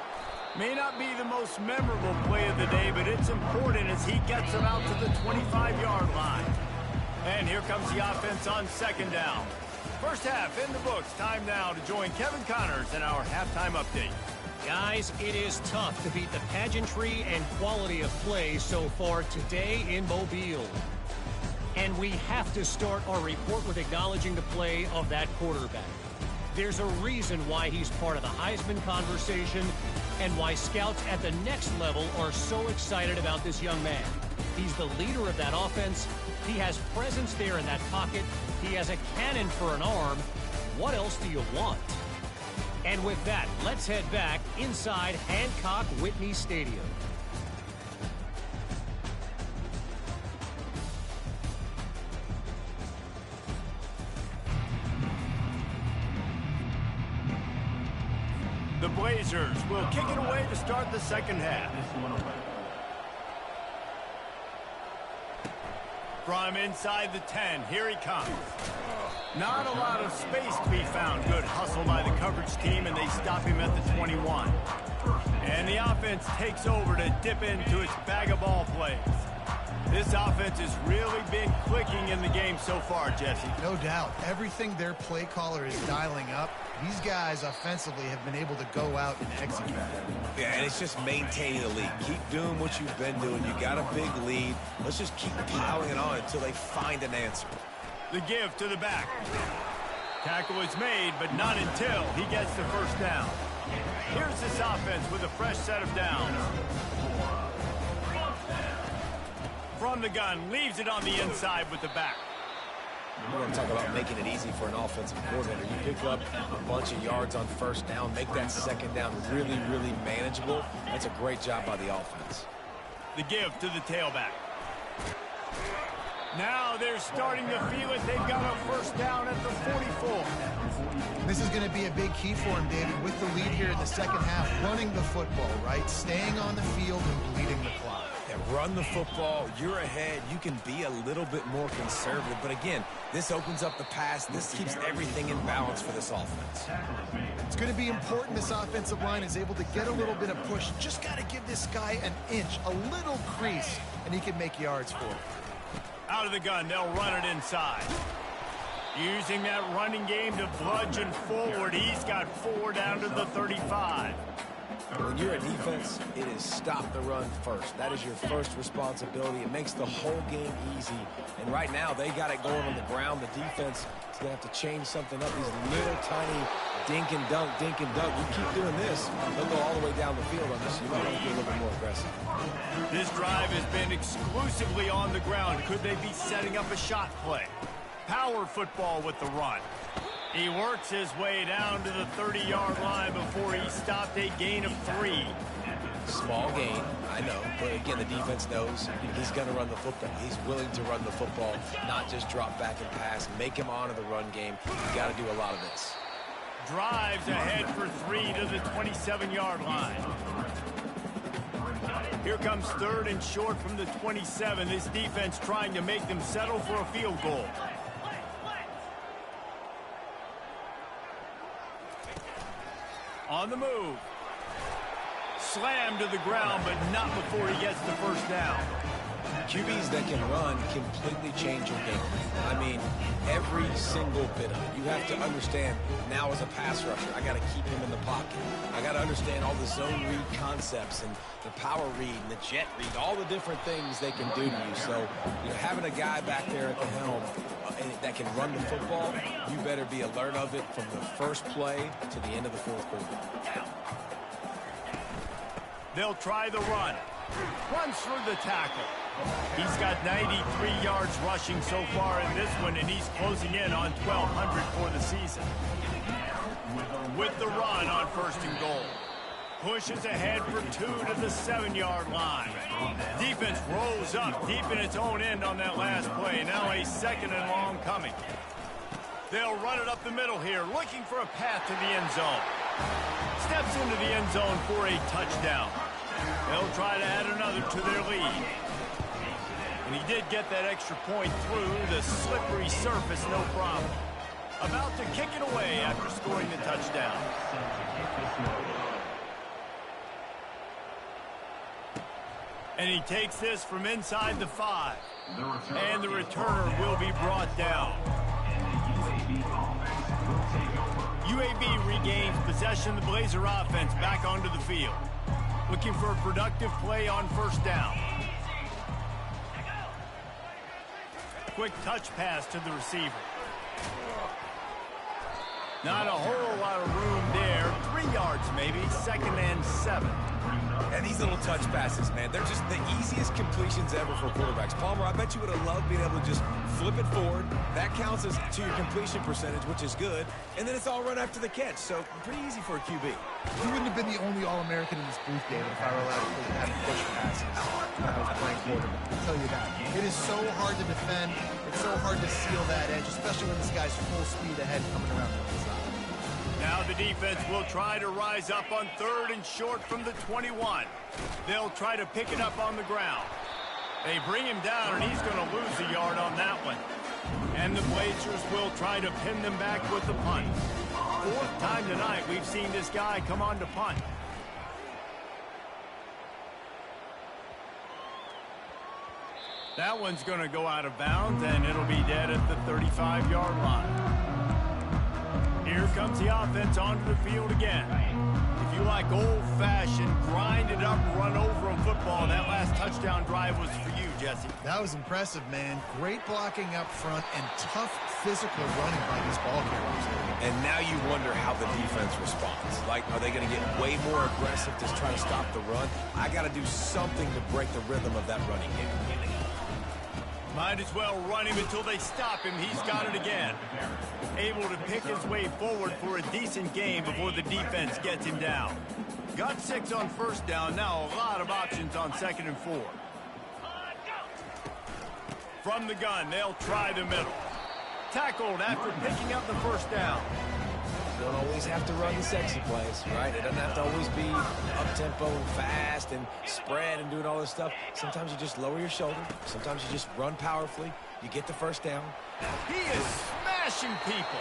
May not be the most memorable play of the day, but it's important as he gets them out to the 25-yard line. And here comes the offense on second down. First half in the books. Time now to join Kevin Connors in our halftime update. Guys, it is tough to beat the pageantry and quality of play so far today in Mobile. And we have to start our report with acknowledging the play of that quarterback. There's a reason why he's part of the Heisman conversation and why scouts at the next level are so excited about this young man. He's the leader of that offense. He has presence there in that pocket. He has a cannon for an arm. What else do you want? And with that, let's head back inside Hancock Whitney Stadium. The Blazers will kick it away to start the second half. From inside the 10, here he comes. Not a lot of space to be found. Good hustle by the coverage team, and they stop him at the 21. And the offense takes over to dip into its bag of ball plays. This offense has really been clicking in the game so far, Jesse. No doubt. Everything their play caller is dialing up, these guys offensively have been able to go out and execute. Yeah, and it's just maintaining the lead. Keep doing what you've been doing. You got a big lead. Let's just keep piling it on until they find an answer. The give to the back. Tackle is made, but not until he gets the first down. Here's this offense with a fresh set of downs. From the gun, leaves it on the inside with the back. You want to talk about making it easy for an offensive coordinator. You pick up a bunch of yards on first down, make that second down really, really manageable. That's a great job by the offense. The give to the tailback. Now they're starting to feel it. They've got a first down at the 44. This is going to be a big key for him, David, with the lead here in the second half. Running the football, right? Staying on the field and bleeding the clock. And run the football. You're ahead. You can be a little bit more conservative. But again, this opens up the pass. This keeps everything in balance for this offense. It's going to be important this offensive line is able to get a little bit of push. Just got to give this guy an inch, a little crease, and he can make yards for it. Out of the gun, they'll run it inside. Using that running game to bludgeon forward. He's got 4 down to the 35. When you're a defense, it is stop the run first. That is your first responsibility. It makes the whole game easy. And right now, they got it going on the ground. The defense is going to have to change something up. These little tiny dink and dunk, dink and dunk. You keep doing this, they'll go all the way down the field on this. You might want to be a little bit more aggressive. This drive has been exclusively on the ground. Could they be setting up a shot play? Power football with the run. He works his way down to the 30-yard line before he stopped, a gain of 3. Small gain, I know, but again, the defense knows he's going to run the football. He's willing to run the football, not just drop back and pass, make him honor the run game. You got to do a lot of this. Drives ahead for 3 to the 27-yard line. Here comes 3rd and short from the 27. This defense trying to make them settle for a field goal. On the move. Slammed to the ground, but not before he gets the first down. QBs that can run completely change your game. I mean, every single bit of it. You have to understand, now as a pass rusher, I got to keep him in the pocket. I got to understand all the zone read concepts and the power read and the jet read, all the different things they can do to you. So, you know, having a guy back there at the helm that can run the football, you better be alert of it from the first play to the end of the 4th quarter. They'll try the run. Runs through the tackle. He's got 93 yards rushing so far in this one, and he's closing in on 1,200 for the season. With the run on 1st and goal. Pushes ahead for 2 to the 7-yard line. Defense rolls up deep in its own end on that last play. Now a 2nd and long coming. They'll run it up the middle here, looking for a path to the end zone. Steps into the end zone for a touchdown. They'll try to add another to their lead. And he did get that extra point through the slippery surface, no problem. About to kick it away after scoring the touchdown. And he takes this from inside the 5. And the returner will be brought down. UAB regains possession of the Blazer offense back onto the field. Looking for a productive play on 1st down. Quick touch pass to the receiver. Not a whole lot of room there. 3 yards maybe, 2nd and 7. And these little touch passes, man, they're just the easiest completions ever for quarterbacks. Palmer, I bet you would have loved being able to just flip it forward. That counts as to your completion percentage, which is good. And then it's all run after the catch, so pretty easy for a QB. He wouldn't have been the only All-American in this booth, David, if I were allowed to have push passes when I was playing quarterback. I'll tell you that. It is so hard to defend. It's so hard to seal that edge, especially when this guy's full speed ahead coming around the inside. Now the defense will try to rise up on 3rd and short from the 21. They'll try to pick it up on the ground. They bring him down, and he's going to lose a yard on that one. And the Blazers will try to pin them back with the punt. 4th time tonight we've seen this guy come on to punt. That one's going to go out of bounds, and it'll be dead at the 35-yard line. Here comes the offense onto the field again. If you like old-fashioned, grind-it-up, run-over of football, that last touchdown drive was for you, Jesse. That was impressive, man. Great blocking up front and tough physical running by these ball carriers. And now you wonder how the defense responds. Like, are they going to get way more aggressive to try to stop the run? I got to do something to break the rhythm of that running game. Might as well run him until they stop him. He's got it again. Able to pick his way forward for a decent game before the defense gets him down. Got 6 on 1st down. Now a lot of options on 2nd and 4. From the gun, they'll try the middle. Tackled after picking up the first down. You don't always have to run the sexy plays, right? It doesn't have to always be up-tempo, fast, and spread and doing all this stuff. Sometimes you just lower your shoulder. Sometimes you just run powerfully. You get the first down. He is smashing people.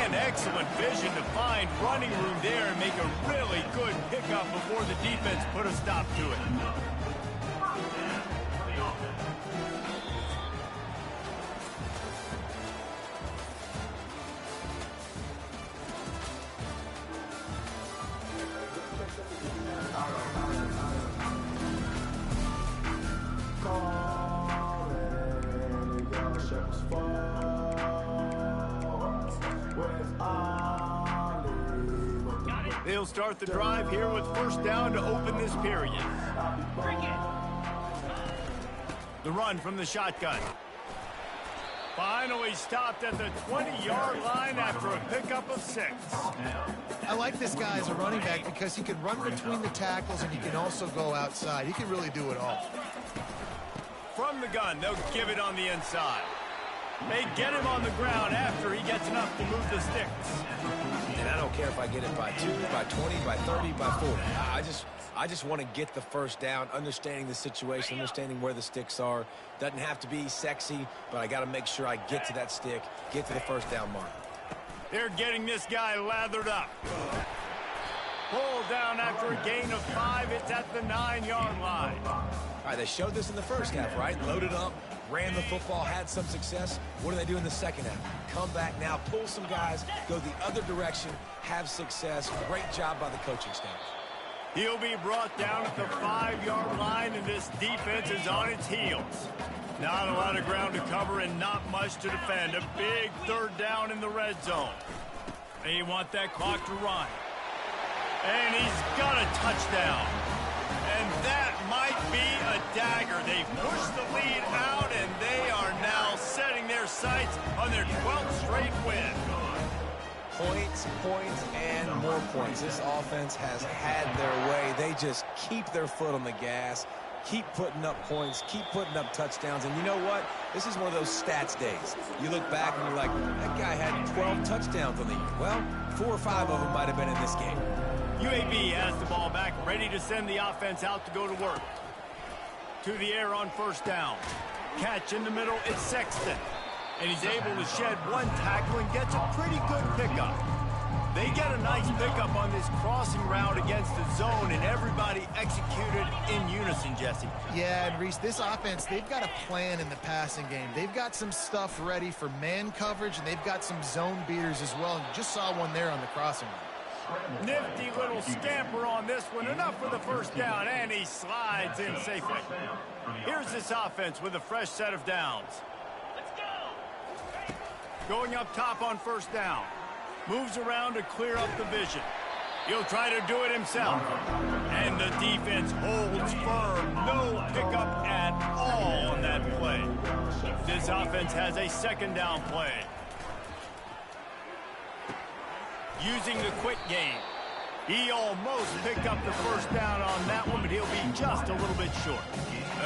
And excellent vision to find running room there and make a really good pickup before the defense put a stop to it. They'll start the drive here with first down to open this period. The run from the shotgun. Finally stopped at the 20-yard line after a pickup of 6. I like this guy as a running back because he can run between the tackles and he can also go outside. He can really do it all. From the gun, they'll give it on the inside. They get him on the ground after he gets enough to move the sticks. And I don't care if I get it by 2, by 20, by 30, by 40. I just want to get the first down, understanding the situation, understanding where the sticks are. Doesn't have to be sexy, but I got to make sure I get to that stick, get to the first down mark. They're getting this guy lathered up. Pulled down after a gain of 5. It's at the 9-yard line. All right, they showed this in the first half, right? Loaded up, ran the football, had some success. What do they do in the second half? Come back now, pull some guys, go the other direction, have success. Great job by the coaching staff. He'll be brought down at the 5-yard line, and this defense is on its heels. Not a lot of ground to cover and not much to defend. A big third down in the red zone. They want that clock to run. And he's got a touchdown. And that might be a dagger. They push the lead out, and they are now setting their sights on their 12th straight win. Points, points, and more points. This offense has had their way. They just keep their foot on the gas, keep putting up points, keep putting up touchdowns. And you know what? This is one of those stats days. You look back and you're like, that guy had 12 touchdowns on the year. Well, 4 or 5 of them might have been in this game. UAB has the ball back, ready to send the offense out to go to work. To the air on first down. Catch in the middle, it's Sexton. And he's able to shed one tackle and gets a pretty good pickup. They get a nice pickup on this crossing route against the zone, and everybody executed in unison, Jesse. Yeah, and Reese, this offense, they've got a plan in the passing game. They've got some stuff ready for man coverage, and they've got some zone beaters as well. And you just saw one there on the crossing route. Nifty little scamper on this one. Enough for the first down, and he slides in safely. Here's this offense with a fresh set of downs. Going up top on first down. Moves around to clear up the vision. He'll try to do it himself. And the defense holds firm. No pickup at all on that play. This offense has a second down play. Using the quick game. He almost picked up the first down on that one, but he'll be just a little bit short.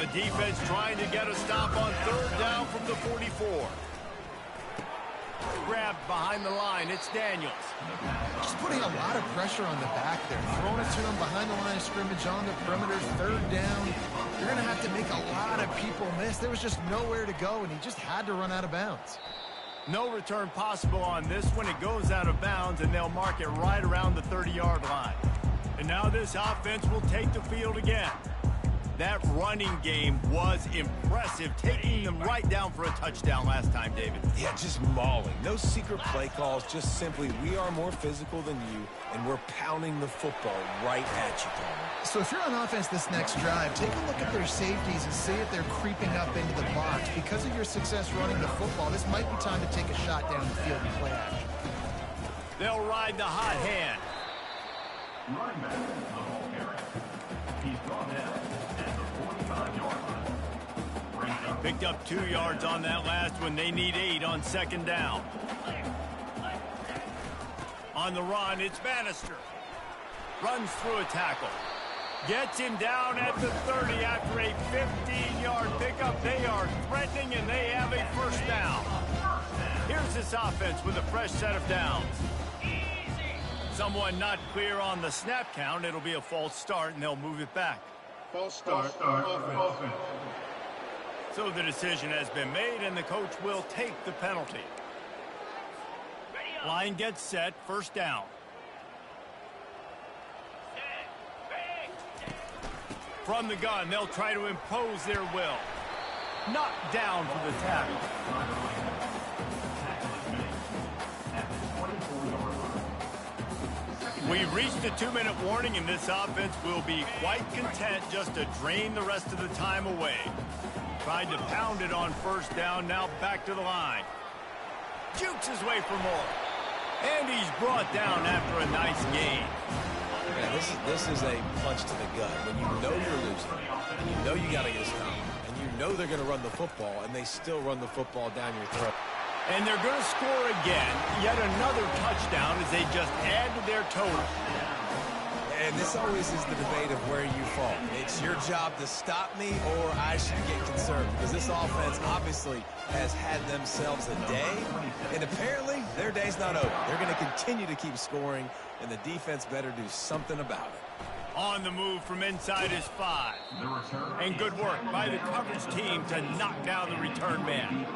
The defense trying to get a stop on third down from the 44. Grabbed behind the line. It's Daniels. Just putting a lot of pressure on the back there. Throwing it to him behind the line of scrimmage on the perimeter. Third down. You're going to have to make a lot of people miss. There was just nowhere to go, and he just had to run out of bounds. No return possible on this one. It goes out of bounds, and they'll mark it right around the 30-yard line. And now this offense will take the field again. That running game was impressive, taking them right down for a touchdown last time, David. Yeah, just mauling. No secret play calls, just simply we are more physical than you, and we're pounding the football right at you, Palmer. So if you're on offense this next drive, take a look at their safeties and see if they're creeping up into the box. Because of your success running the football, this might be time to take a shot down the field and play action. They'll ride the hot hand. Picked up 2 yards on that last one. They need 8 on second down. On the run, it's Bannister. Runs through a tackle. Gets him down at the 30 after a 15-yard pickup. They are threatening, and they have a first down. Here's this offense with a fresh set of downs. Someone not clear on the snap count. It'll be a false start, and they'll move it back. False start. Offense. So the decision has been made, and the coach will take the penalty. Line gets set, first down. From the gun, they'll try to impose their will. Knocked down for the tackle. We've reached a 2-minute warning, and this offense will be quite content just to drain the rest of the time away. Tried to pound it on first down, now back to the line. Jukes his way for more. And he's brought down after a nice gain. Yeah, this is a punch to the gut. When you know you're losing, and you know you got to get a stop, and you know they're going to run the football, and they still run the football down your throat. And they're going to score again. Yet another touchdown as they just add to their total. And this always is the debate of where you fall. It's your job to stop me, or I should get concerned, because this offense obviously has had themselves a day, and apparently their day's not over. They're going to continue to keep scoring, and the defense better do something about it. On the move from inside his 5. And good work by the coverage team to knock down the return man.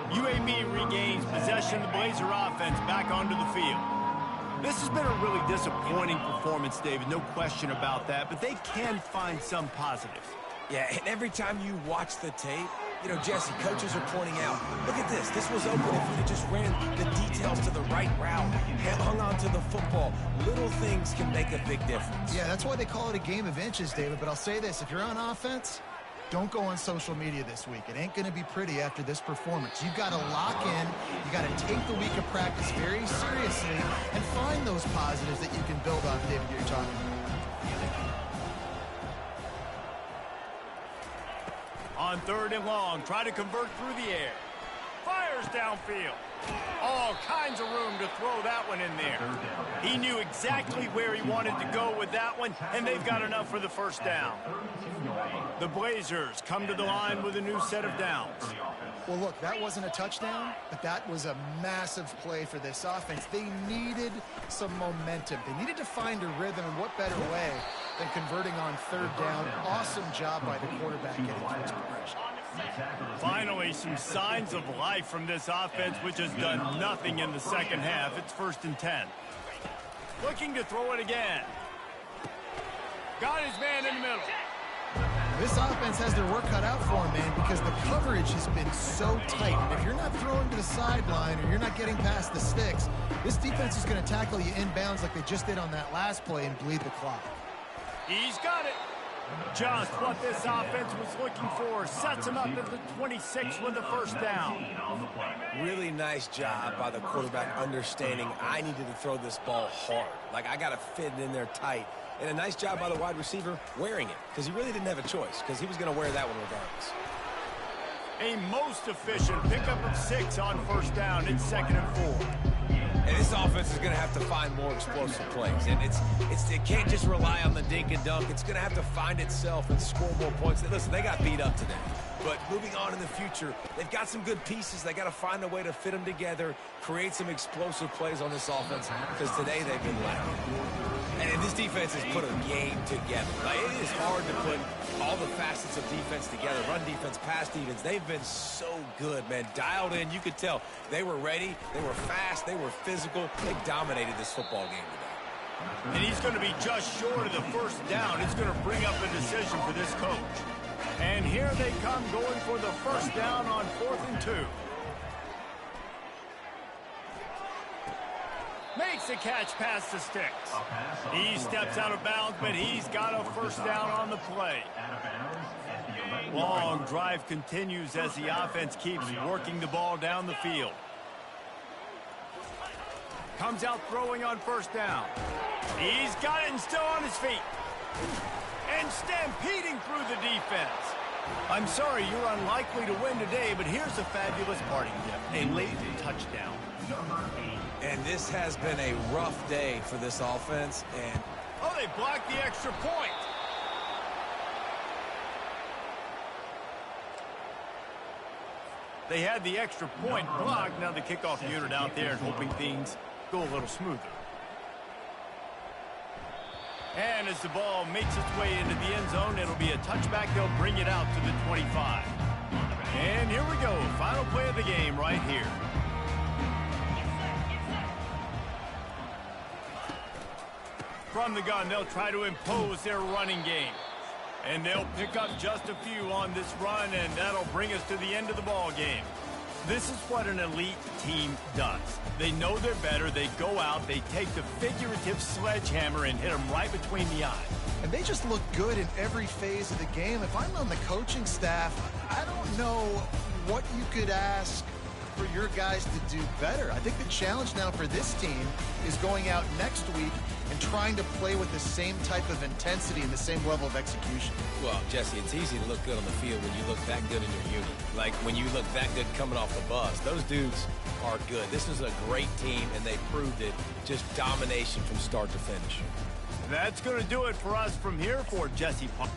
UAB regains possession of the Blazer offense back onto the field. This has been a really disappointing performance, David, no question about that, but they can find some positives. Yeah, and every time you watch the tape, you know, Jesse, coaches are pointing out, look at this. This was open if we just ran the details to the right route, hung on to the football. Little things can make a big difference. Yeah, that's why they call it a game of inches, David. But I'll say this, if you're on offense, don't go on social media this week. It ain't going to be pretty after this performance. You've got to lock in. You got to take the week of practice very seriously and find those positives that you can build on, David, you're talking about. On 3rd and long, try to convert through the air. Fires downfield. All kinds of room to throw that one in there. He knew exactly where he wanted to go with that one, and they've got enough for the first down. The Blazers come to the line with a new set of downs. Well, look, that wasn't a touchdown, but that was a massive play for this offense. They needed some momentum. They needed to find a rhythm, and what better way than converting on 3rd down. Awesome job by the quarterback getting through his progression. Finally, some signs of life from this offense, which has done nothing in the second half. It's 1st and 10. Looking to throw it again. Got his man in the middle. This offense has their work cut out for them, man, because the coverage has been so tight. And if you're not throwing to the sideline or you're not getting past the sticks, this defense is going to tackle you inbounds like they just did on that last play and bleed the clock. He's got it. Just what this offense was looking for. Sets him up at the 26 with the first down. Really nice job by the quarterback understanding I needed to throw this ball hard. Like, I got to fit it in there tight. And a nice job by the wide receiver wearing it, because he really didn't have a choice, because he was going to wear that one regardless. A most efficient pickup of 6 on first down. It's 2nd and 4. And this offense is going to have to find more explosive plays. And it can't just rely on the dink and dunk. It's going to have to find itself and score more points. Listen, they got beat up today. But moving on in the future, they've got some good pieces. They got to find a way to fit them together, create some explosive plays on this offense, because today they've been lacking. And this defense has put a game together. Like, it is hard to put all the facets of defense together. Run defense, pass defense. They've been so good, man. Dialed in. You could tell they were ready. They were fast. They were physical. They dominated this football game today. And he's going to be just short of the first down. It's going to bring up a decision for this coach. And here they come going for the first down on 4th and 2. Makes a catch past the sticks. He steps out of bounds, but he's got a first down on the play. Long drive continues as the offense keeps working the ball down the field. Comes out throwing on first down. He's got it and still on his feet. And stampeding through the defense. I'm sorry, you're unlikely to win today, but here's a fabulous parting gift. A late touchdown. And this has been a rough day for this offense, and Oh, they blocked the extra point. They had the extra point blocked. Now the kickoff unit out there and hoping things go a little smoother. And as the ball makes its way into the end zone, it'll be a touchback. They'll bring it out to the 25. And here we go. Final play of the game right here. From the gun, they'll try to impose their running game. And they'll pick up just a few on this run, and that'll bring us to the end of the ball game. This is what an elite team does. They know they're better. They go out, they take the figurative sledgehammer and hit them right between the eyes. And they just look good in every phase of the game. If I'm on the coaching staff, I don't know what you could ask for your guys to do better. I think the challenge now for this team is going out next week and trying to play with the same type of intensity and the same level of execution. Well, Jesse, it's easy to look good on the field when you look that good in your unit. Like when you look that good coming off the bus. Those dudes are good. This is a great team, and they proved it. Just domination from start to finish. That's going to do it for us from here for Jesse Park.